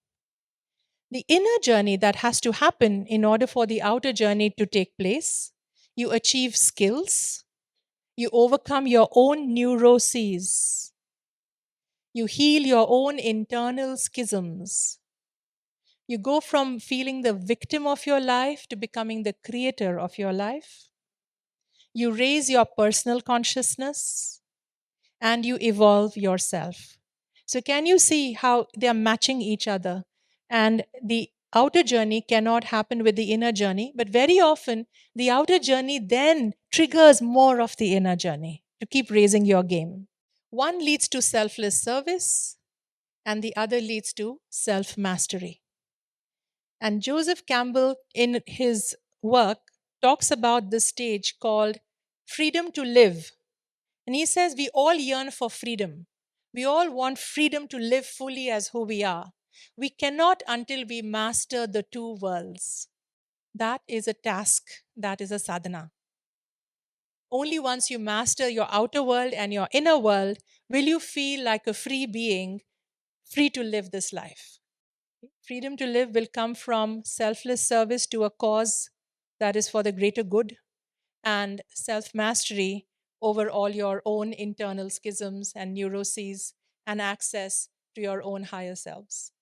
The inner journey that has to happen in order for the outer journey to take place, you achieve skills, you overcome your own neuroses, you heal your own internal schisms. You go from feeling the victim of your life to becoming the creator of your life. You raise your personal consciousness and you evolve yourself. So, can you see how they are matching each other? And the outer journey cannot happen with the inner journey, but very often the outer journey then triggers more of the inner journey to keep raising your game. One leads to selfless service, and the other leads to self mastery. And Joseph Campbell, in his work, talks about this stage called freedom to live. And he says we all yearn for freedom. We all want freedom to live fully as who we are. We cannot until we master the two worlds. That is a task, that is a sadhana. Only once you master your outer world and your inner world will you feel like a free being, free to live this life. Freedom to live will come from selfless service to a cause that is for the greater good, and self mastery over all your own internal schisms and neuroses and access to your own higher selves.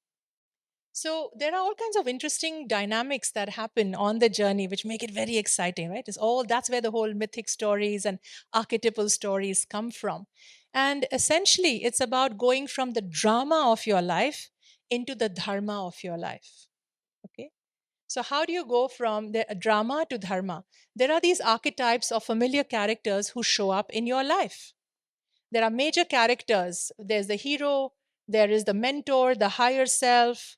So there are all kinds of interesting dynamics that happen on the journey, which make it very exciting, right? It's all that's where the whole mythic stories and archetypal stories come from. And essentially, it's about going from the drama of your life into the dharma of your life. Okay. So, how do you go from the drama to dharma? There are these archetypes of familiar characters who show up in your life. There are major characters. There's the hero, there is the mentor, the higher self,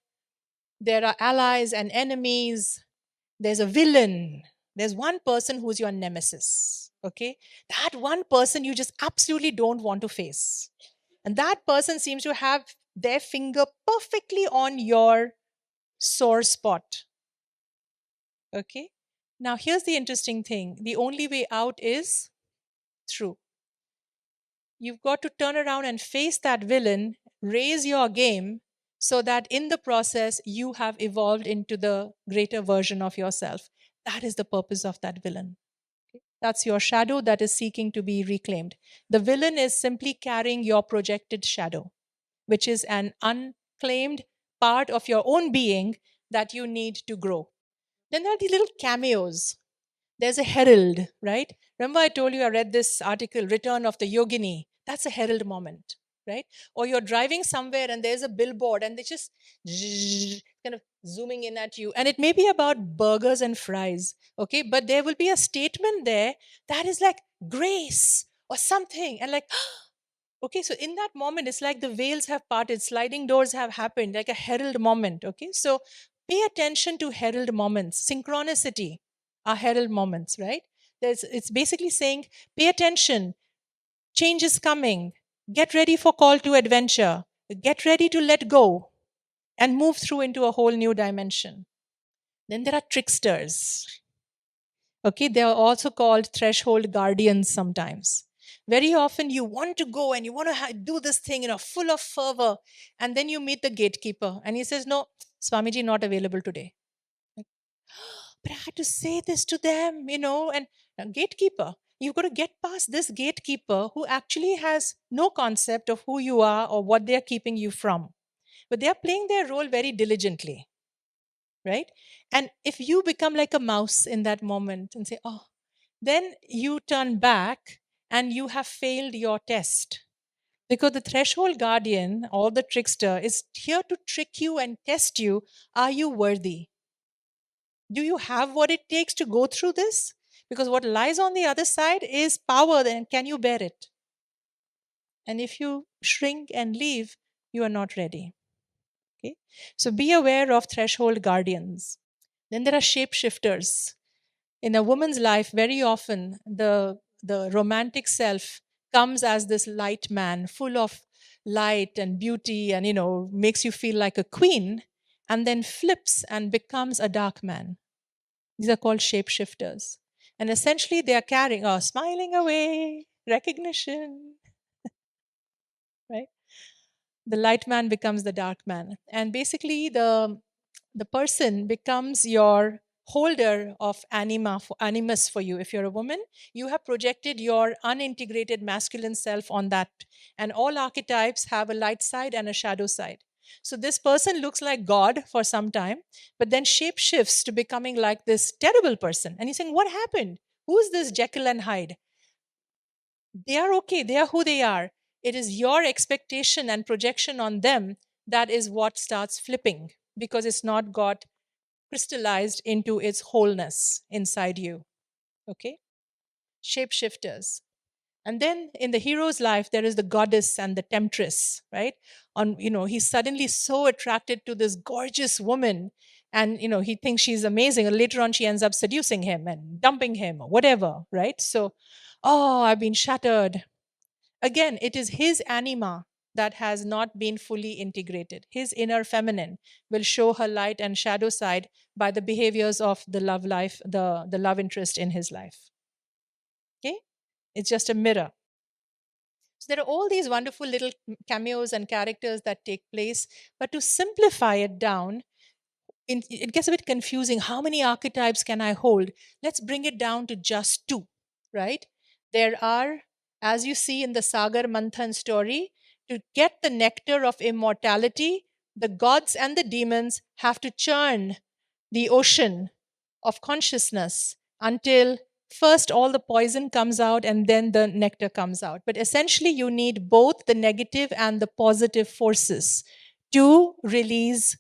there are allies and enemies, there's a villain, there's one person who's your nemesis. Okay. That one person you just absolutely don't want to face. And that person seems to have their finger perfectly on your sore spot. Okay. Now, here's the interesting thing, the only way out is through. You've got to turn around and face that villain, raise your game, so that in the process, you have evolved into the greater version of yourself. That is the purpose of that villain. That's your shadow that is seeking to be reclaimed. The villain is simply carrying your projected shadow, which is an unclaimed part of your own being that you need to grow. Then there are the little cameos. There's a herald, right? Remember, I told you I read this article, Return of the Yogini. That's a herald moment, right? Or you're driving somewhere and there's a billboard and they just kind of zooming in at you. And it may be about burgers and fries, okay? But there will be a statement there that is like grace or something. And like, okay, so in that moment, it's like the veils have parted, sliding doors have happened, like a herald moment, okay? So pay attention to herald moments. Synchronicity are herald moments, right? It's basically saying, pay attention, change is coming, get ready for call to adventure, get ready to let go and move through into a whole new dimension. Then there are tricksters. Okay, they are also called threshold guardians sometimes. Very often you want to go and you want to do this thing, full of fervor, and then you meet the gatekeeper and he says, "No, Swamiji not available today." Like, but I had to say this to them, and gatekeeper. You've got to get past this gatekeeper who actually has no concept of who you are or what they're keeping you from. But they are playing their role very diligently, right? And if you become like a mouse in that moment and say, "Oh," then you turn back and you have failed your test. Because the threshold guardian or the trickster is here to trick you and test you. Are you worthy? Do you have what it takes to go through this? Because what lies on the other side is power, then can you bear it? And if you shrink and leave, you are not ready. Okay? So be aware of threshold guardians. Then there are shapeshifters. In a woman's life, very often the romantic self comes as this light man, full of light and beauty, and makes you feel like a queen, and then flips and becomes a dark man. These are called shapeshifters. And essentially, they are carrying, smiling away, recognition, right? The light man becomes the dark man. And basically, the person becomes your holder of animus for you. If you're a woman, you have projected your unintegrated masculine self on that. And all archetypes have a light side and a shadow side. So this person looks like God for some time, but then shape shifts to becoming like this terrible person. And you're saying, what happened? Who's this Jekyll and Hyde? They are okay, they are who they are. It is your expectation and projection on them that is what starts flipping, because it's not got crystallized into its wholeness inside you. Okay? Shapeshifters. And then in the hero's life, there is the goddess and the temptress, right? He's suddenly so attracted to this gorgeous woman, and he thinks she's amazing. And later on, she ends up seducing him and dumping him or whatever, right? So, oh, I've been shattered. Again, it is his anima that has not been fully integrated. His inner feminine will show her light and shadow side by the behaviors of the love life, the love interest in his life. Okay? It's just a mirror. So there are all these wonderful little cameos and characters that take place, but to simplify it down, it gets a bit confusing. How many archetypes can I hold? Let's bring it down to just two, right? There are As you see in the Sagar Manthan story, to get the nectar of immortality, the gods and the demons have to churn the ocean of consciousness until first all the poison comes out and then the nectar comes out. But essentially, you need both the negative and the positive forces to release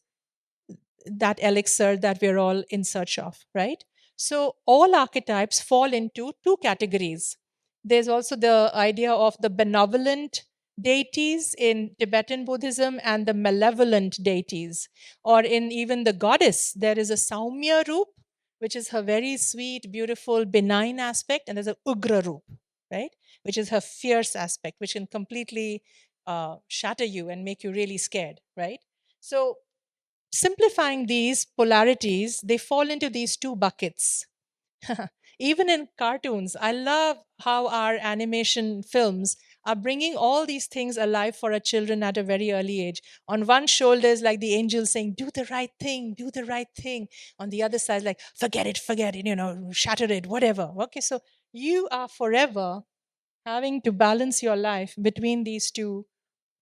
that elixir that we're all in search of, right? So, all archetypes fall into two categories. There's also the idea of the benevolent deities in Tibetan Buddhism and the malevolent deities. Or in even the goddess, there is a Saumya Roop, which is her very sweet, beautiful, benign aspect, and there's a Ugra Roop, right? Which is her fierce aspect, which can completely shatter you and make you really scared, right? So, simplifying these polarities, they fall into these two buckets. Even in cartoons, I love how our animation films are bringing all these things alive for our children at a very early age. On one shoulder is like the angel saying, do the right thing, do the right thing. On the other side, like, forget it, shatter it, whatever. Okay, so you are forever having to balance your life between these two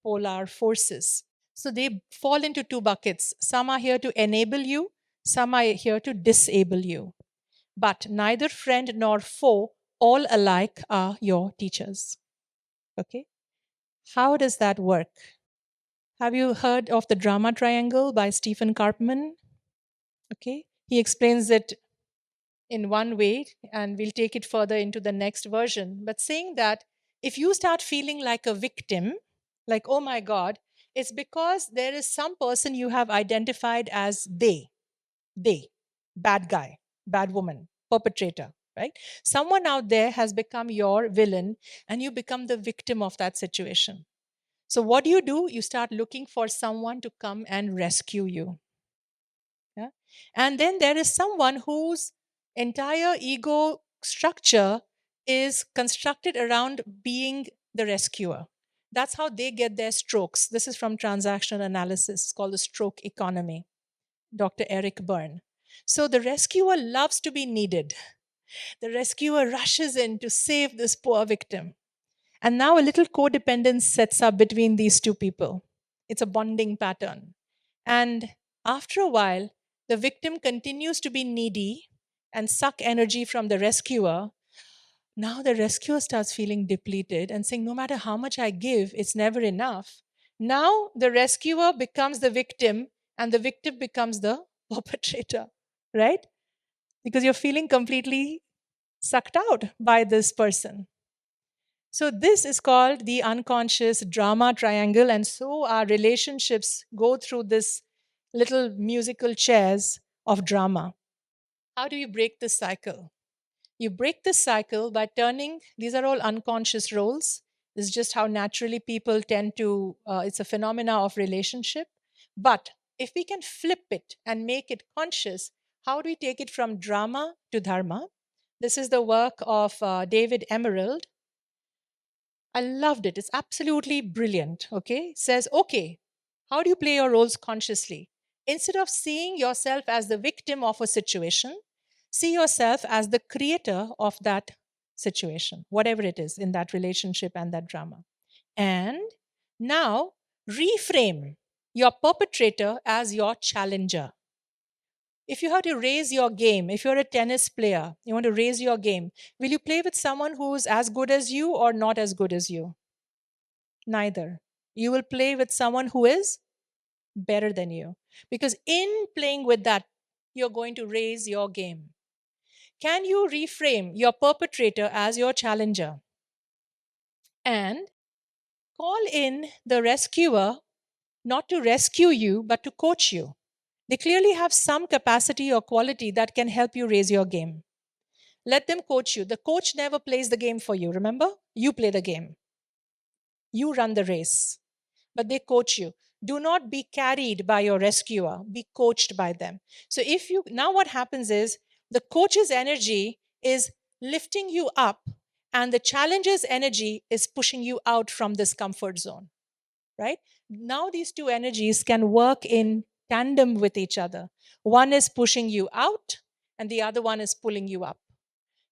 polar forces. So they fall into two buckets. Some are here to enable you, some are here to disable you. But neither friend nor foe, all alike are your teachers. Okay? How does that work? Have you heard of the drama triangle by Stephen Karpman? Okay? He explains it in one way, and we'll take it further into the next version. But saying that if you start feeling like a victim, like, oh my God, it's because there is some person you have identified as they, bad guy, bad woman, perpetrator, right? Someone out there has become your villain and you become the victim of that situation. So, what do? You start looking for someone to come and rescue you. Yeah? And then there is someone whose entire ego structure is constructed around being the rescuer. That's how they get their strokes. This is from transactional analysis, it's called the stroke economy, Dr. Eric Byrne. So the rescuer loves to be needed. The rescuer rushes in to save this poor victim. And now a little codependence sets up between these two people. It's a bonding pattern. And after a while, the victim continues to be needy and suck energy from the rescuer. Now the rescuer starts feeling depleted and saying, no matter how much I give, it's never enough. Now the rescuer becomes the victim and the victim becomes the perpetrator, right? Because you're feeling completely sucked out by this person. So, this is called the unconscious drama triangle. And so, our relationships go through this little musical chairs of drama. How do you break this cycle? You break this cycle by turning, these are all unconscious roles. This is just how naturally people tend to, it's a phenomena of relationship. But if we can flip it and make it conscious, how do we take it from drama to dharma? This is the work of David Emerald. I loved it. It's absolutely brilliant. Okay. Says, okay, how do you play your roles consciously? Instead of seeing yourself as the victim of a situation, see yourself as the creator of that situation, whatever it is in that relationship and that drama. And now reframe your perpetrator as your challenger. If you have to raise your game, if you're a tennis player, you want to raise your game, will you play with someone who's as good as you or not as good as you? Neither. You will play with someone who is better than you. Because in playing with that, you're going to raise your game. Can you reframe your perpetrator as your challenger and call in the rescuer not to rescue you, but to coach you? They clearly have some capacity or quality that can help you raise your game. Let them coach you. The coach never plays the game for you, remember? You play the game, you run the race, but they coach you. Do not be carried by your rescuer, be coached by them. So, if you now, what happens is the coach's energy is lifting you up, and the challenger's energy is pushing you out from this comfort zone, right? Now, these two energies can work in tandem with each other. One is pushing you out, and the other one is pulling you up.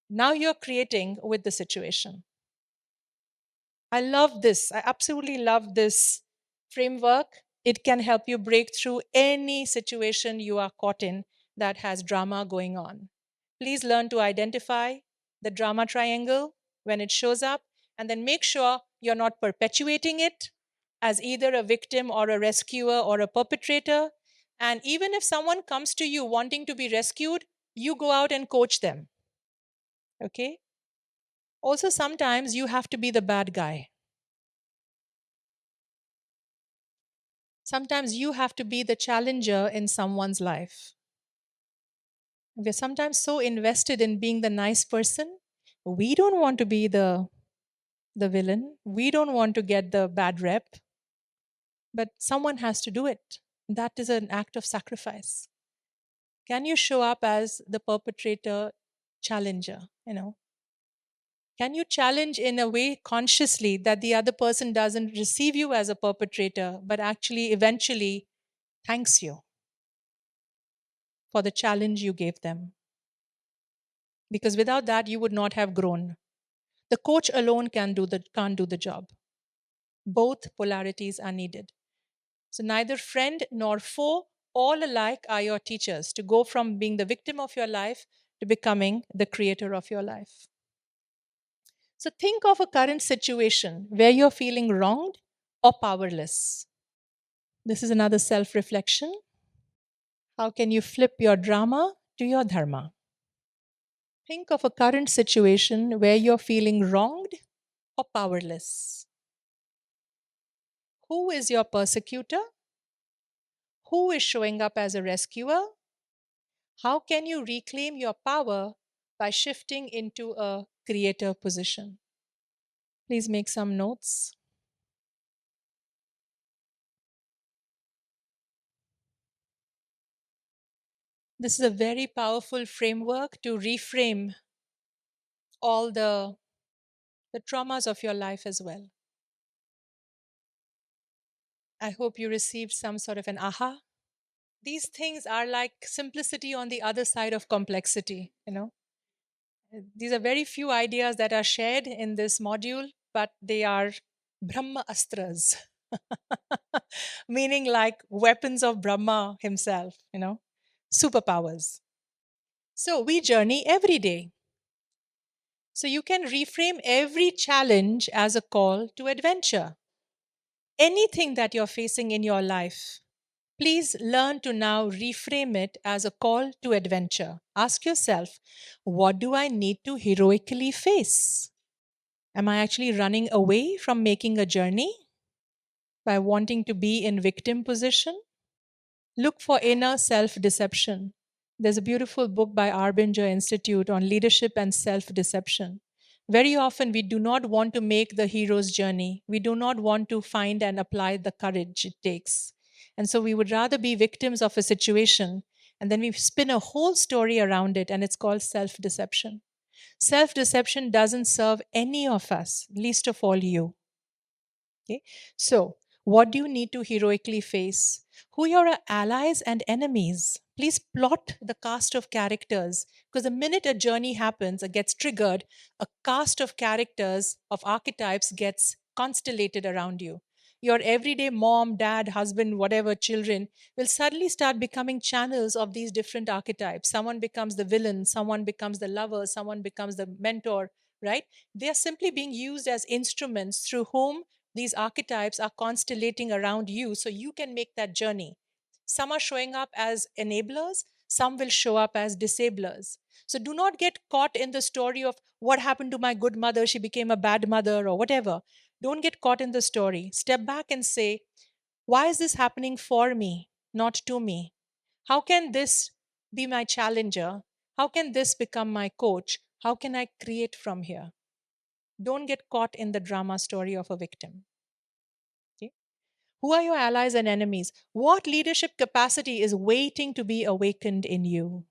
Now, you're creating with the situation. I love this. I absolutely love this framework. It can help you break through any situation you are caught in that has drama going on. Please learn to identify the drama triangle when it shows up, and then make sure you're not perpetuating it as either a victim or a rescuer or a perpetrator. And even if someone comes to you wanting to be rescued, you go out and coach them. Okay? Also, sometimes you have to be the bad guy. Sometimes you have to be the challenger in someone's life. We're sometimes so invested in being the nice person, we don't want to be the villain. We don't want to get the bad rep, but someone has to do it. That is an act of sacrifice. Can you show up as the perpetrator challenger? Can you challenge in a way consciously that the other person doesn't receive you as a perpetrator, but actually eventually thanks you for the challenge you gave them? Because without that, you would not have grown. The coach alone can't do the job. Both polarities are needed. So neither friend nor foe, all alike are your teachers to go from being the victim of your life to becoming the creator of your life. So think of a current situation where you're feeling wronged or powerless. This is another self reflection. How can you flip your drama to your dharma? Think of a current situation where you're feeling wronged or powerless. Who is your persecutor? Who is showing up as a rescuer? How can you reclaim your power by shifting into a creator position? Please make some notes. This is a very powerful framework to reframe all the traumas of your life as well. I hope you received some sort of an aha. These things are like simplicity on the other side of complexity. These are very few ideas that are shared in this module, but they are Brahma Astras, meaning like weapons of Brahma himself, superpowers. So we journey every day. So you can reframe every challenge as a call to adventure. Anything that you're facing in your life, please learn to now reframe it as a call to adventure. Ask yourself, what do I need to heroically face? Am I actually running away from making a journey by wanting to be in victim position? Look for inner self deception. There's a beautiful book by Arbinger Institute on leadership and self deception. Very often, we do not want to make the hero's journey. We do not want to find and apply the courage it takes. And so, we would rather be victims of a situation and then we spin a whole story around it, and it's called self deception. Self deception doesn't serve any of us, least of all you. Okay. So, what do you need to heroically face? Who are your allies and enemies? Please plot the cast of characters, because the minute a journey happens or gets triggered, a cast of characters, of archetypes gets constellated around you. Your everyday mom, dad, husband, whatever, children will suddenly start becoming channels of these different archetypes. Someone becomes the villain, someone becomes the lover, someone becomes the mentor, right? They are simply being used as instruments through whom these archetypes are constellating around you so you can make that journey. Some are showing up as enablers, some will show up as disablers. So do not get caught in the story of what happened to my good mother, she became a bad mother, or whatever. Don't get caught in the story. Step back and say, why is this happening for me, not to me? How can this be my challenger? How can this become my coach? How can I create from here? Don't get caught in the drama story of a victim. Okay? Who are your allies and enemies? What leadership capacity is waiting to be awakened in you?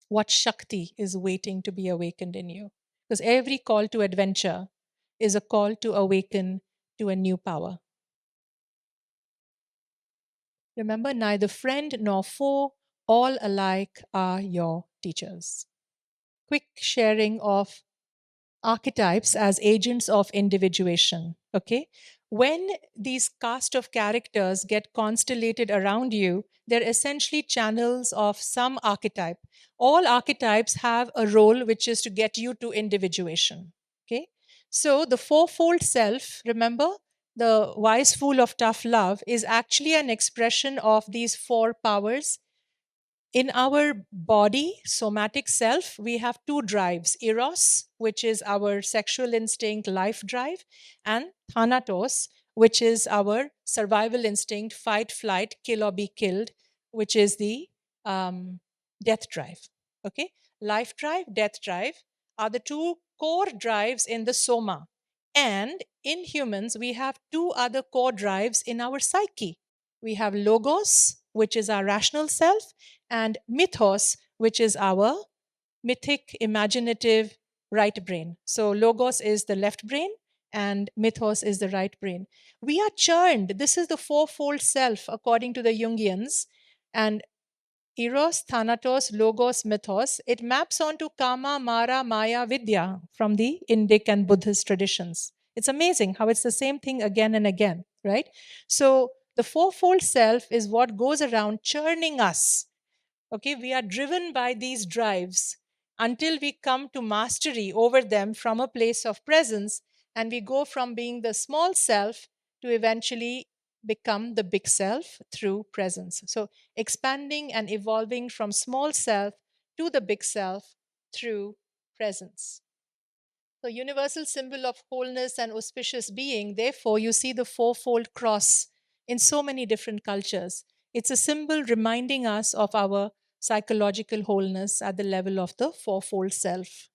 What Shakti is waiting to be awakened in you? Because every call to adventure is a call to awaken to a new power. Remember, neither friend nor foe, all alike are your teachers. Quick sharing of archetypes as agents of individuation. Okay. When these cast of characters get constellated around you, they're essentially channels of some archetype. All archetypes have a role which is to get you to individuation. Okay. So the fourfold self, remember, the wise fool of tough love is actually an expression of these four powers. In our body, somatic self, we have two drives: eros, which is our sexual instinct, life drive, and thanatos, which is our survival instinct, fight, flight, kill or be killed, which is the um, death drive. Okay, life drive, death drive are the two core drives in the soma. And in humans, we have two other core drives in our psyche. We have logos, which is our rational self, and mythos, which is our mythic, imaginative right brain. So, logos is the left brain, and mythos is the right brain. We are churned. This is the fourfold self, according to the Jungians. And Eros, Thanatos, Logos, Mythos, it maps onto Kama, Mara, Maya, Vidya from the Indic and Buddhist traditions. It's amazing how it's the same thing again and again, right? So the fourfold self is what goes around churning us. Okay, we are driven by these drives until we come to mastery over them from a place of presence, and we go from being the small self to eventually become the big self through presence. So, expanding and evolving from small self to the big self through presence. So, universal symbol of wholeness and auspicious being. Therefore, you see the fourfold cross in so many different cultures. It's a symbol reminding us of our psychological wholeness at the level of the fourfold self.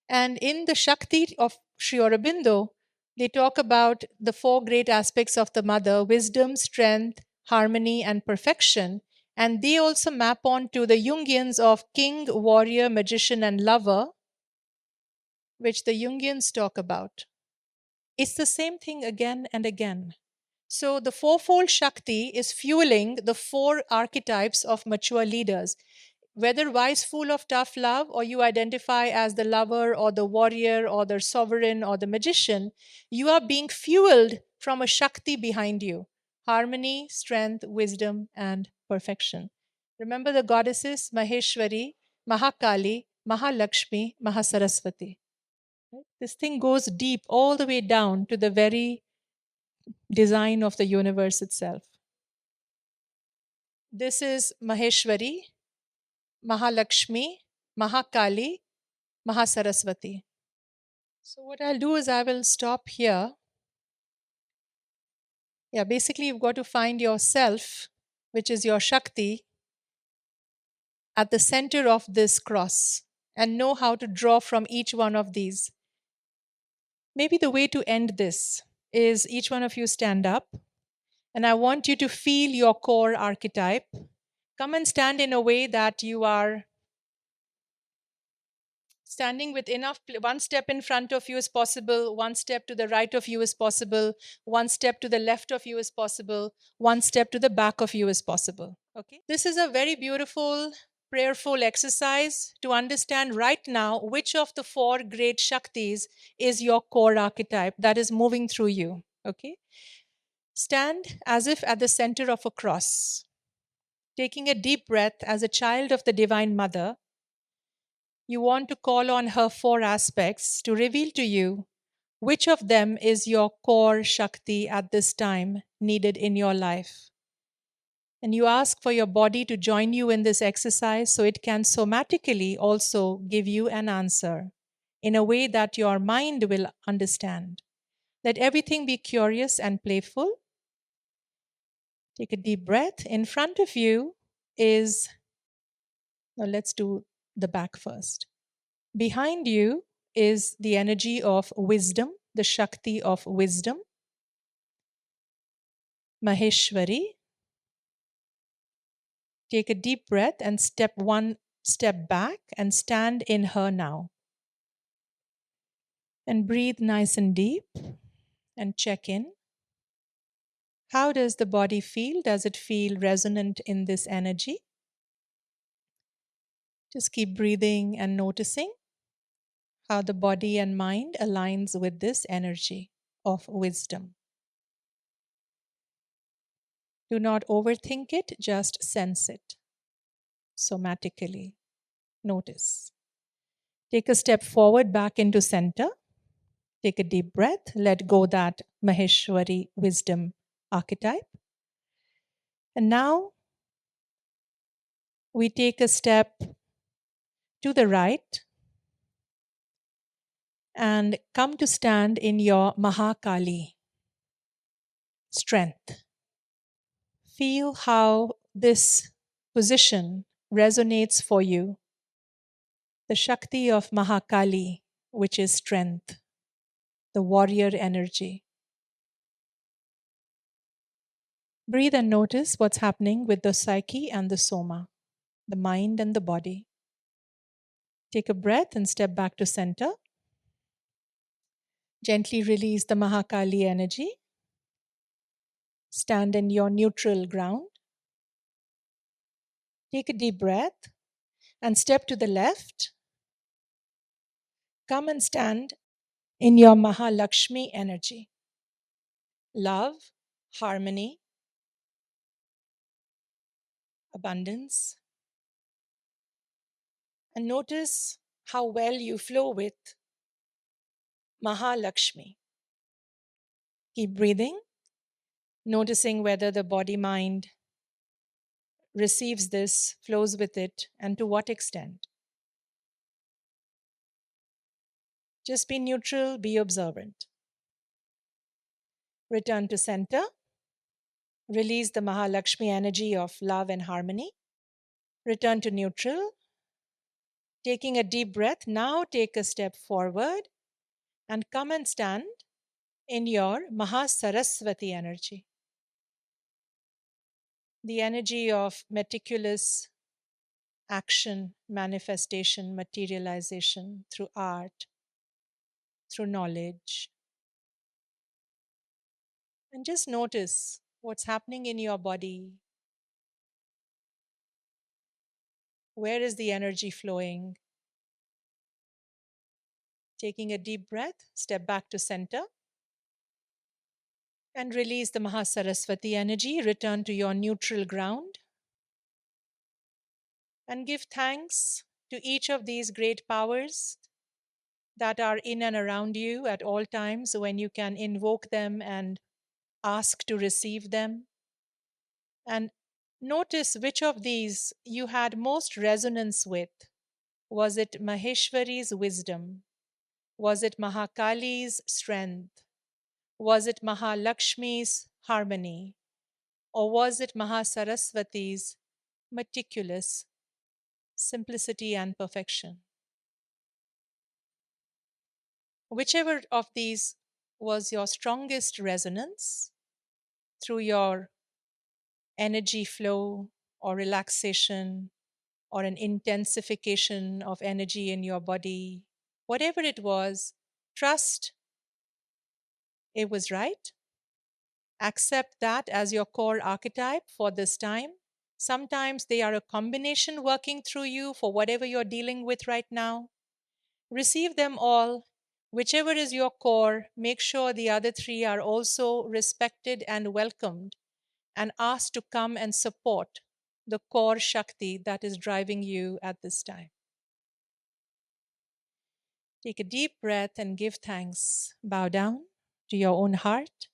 And in the Shakti of Sri Aurobindo, they talk about the four great aspects of the mother: wisdom, strength, harmony, and perfection. And they also map on to the Jungians of king, warrior, magician, and lover, which the Jungians talk about. It's the same thing again and again. So the fourfold Shakti is fueling the four archetypes of mature leaders. Whether wise fool of tough love, or you identify as the lover or the warrior or the sovereign or the magician, you are being fueled from a Shakti behind you: harmony, strength, wisdom, and perfection. Remember the goddesses: Maheshwari, Mahakali, Mahalakshmi, Mahasaraswati. Right? This thing goes deep all the way down to the very design of the universe itself. This is Maheshwari, Mahalakshmi, Mahakali, Mahasaraswati. So, what I'll do is I will stop here. Yeah, basically, you've got to find yourself, which is your Shakti, at the center of this cross and know how to draw from each one of these. Maybe the way to end this is each one of you stand up, and I want you to feel your core archetype. Come and stand in a way that you are standing with enough, one step in front of you is possible, one step to the right of you is possible, one step to the left of you is possible, one step to the back of you is possible. Okay. This is a very beautiful, prayerful exercise to understand right now which of the four great Shaktis is your core archetype that is moving through you. Okay. Stand as if at the center of a cross, taking a deep breath as a child of the Divine Mother. You want to call on her four aspects to reveal to you which of them is your core Shakti at this time needed in your life. And you ask for your body to join you in this exercise so it can somatically also give you an answer in a way that your mind will understand. Let everything be curious and playful. Take a deep breath. In front of you is, now let's do the back first. Behind you is the energy of wisdom, the Shakti of wisdom, Maheshwari. Take a deep breath and step one step back and stand in her now. And breathe nice and deep and check in. How does the body feel? Does it feel resonant in this energy? Just keep breathing and noticing how the body and mind aligns with this energy of wisdom. Do not overthink it, just sense it somatically. Notice. Take a step forward back into center. Take a deep breath. Let go that Maheshwari wisdom archetype. And now we take a step to the right and come to stand in your Mahakali strength. Feel how this position resonates for you. The Shakti of Mahakali, which is strength, the warrior energy. Breathe and notice what's happening with the psyche and the soma, the mind and the body. Take a breath and step back to center. Gently release the Mahakali energy. Stand in your neutral ground. Take a deep breath and step to the left. Come and stand in your Mahalakshmi energy. Love, harmony, abundance. And notice how well you flow with Mahalakshmi. Keep breathing, noticing whether the body mind receives this, flows with it, and to what extent. Just be neutral, be observant. Return to center. Release the Mahalakshmi energy of love and harmony. Return to neutral. Taking a deep breath, now take a step forward and come and stand in your Mahasaraswati energy. The energy of meticulous action, manifestation, materialization through art, through knowledge. And just notice what's happening in your body. Where is the energy flowing? Taking a deep breath, step back to center and release the Mahasaraswati energy. Return to your neutral ground and give thanks to each of these great powers that are in and around you at all times when you can invoke them and ask to receive them. And notice which of these you had most resonance with. Was it Maheshwari's wisdom? Was it Mahakali's strength? Was it Mahalakshmi's harmony? Or was it Mahasaraswati's meticulous simplicity and perfection? Whichever of these was your strongest resonance through your energy flow or relaxation or an intensification of energy in your body, whatever it was, trust it was right. Accept that as your core archetype for this time. Sometimes they are a combination working through you for whatever you're dealing with right now. Receive them all. Whichever is your core, make sure the other three are also respected and welcomed and asked to come and support the core Shakti that is driving you at this time. Take a deep breath and give thanks. Bow down to your own heart.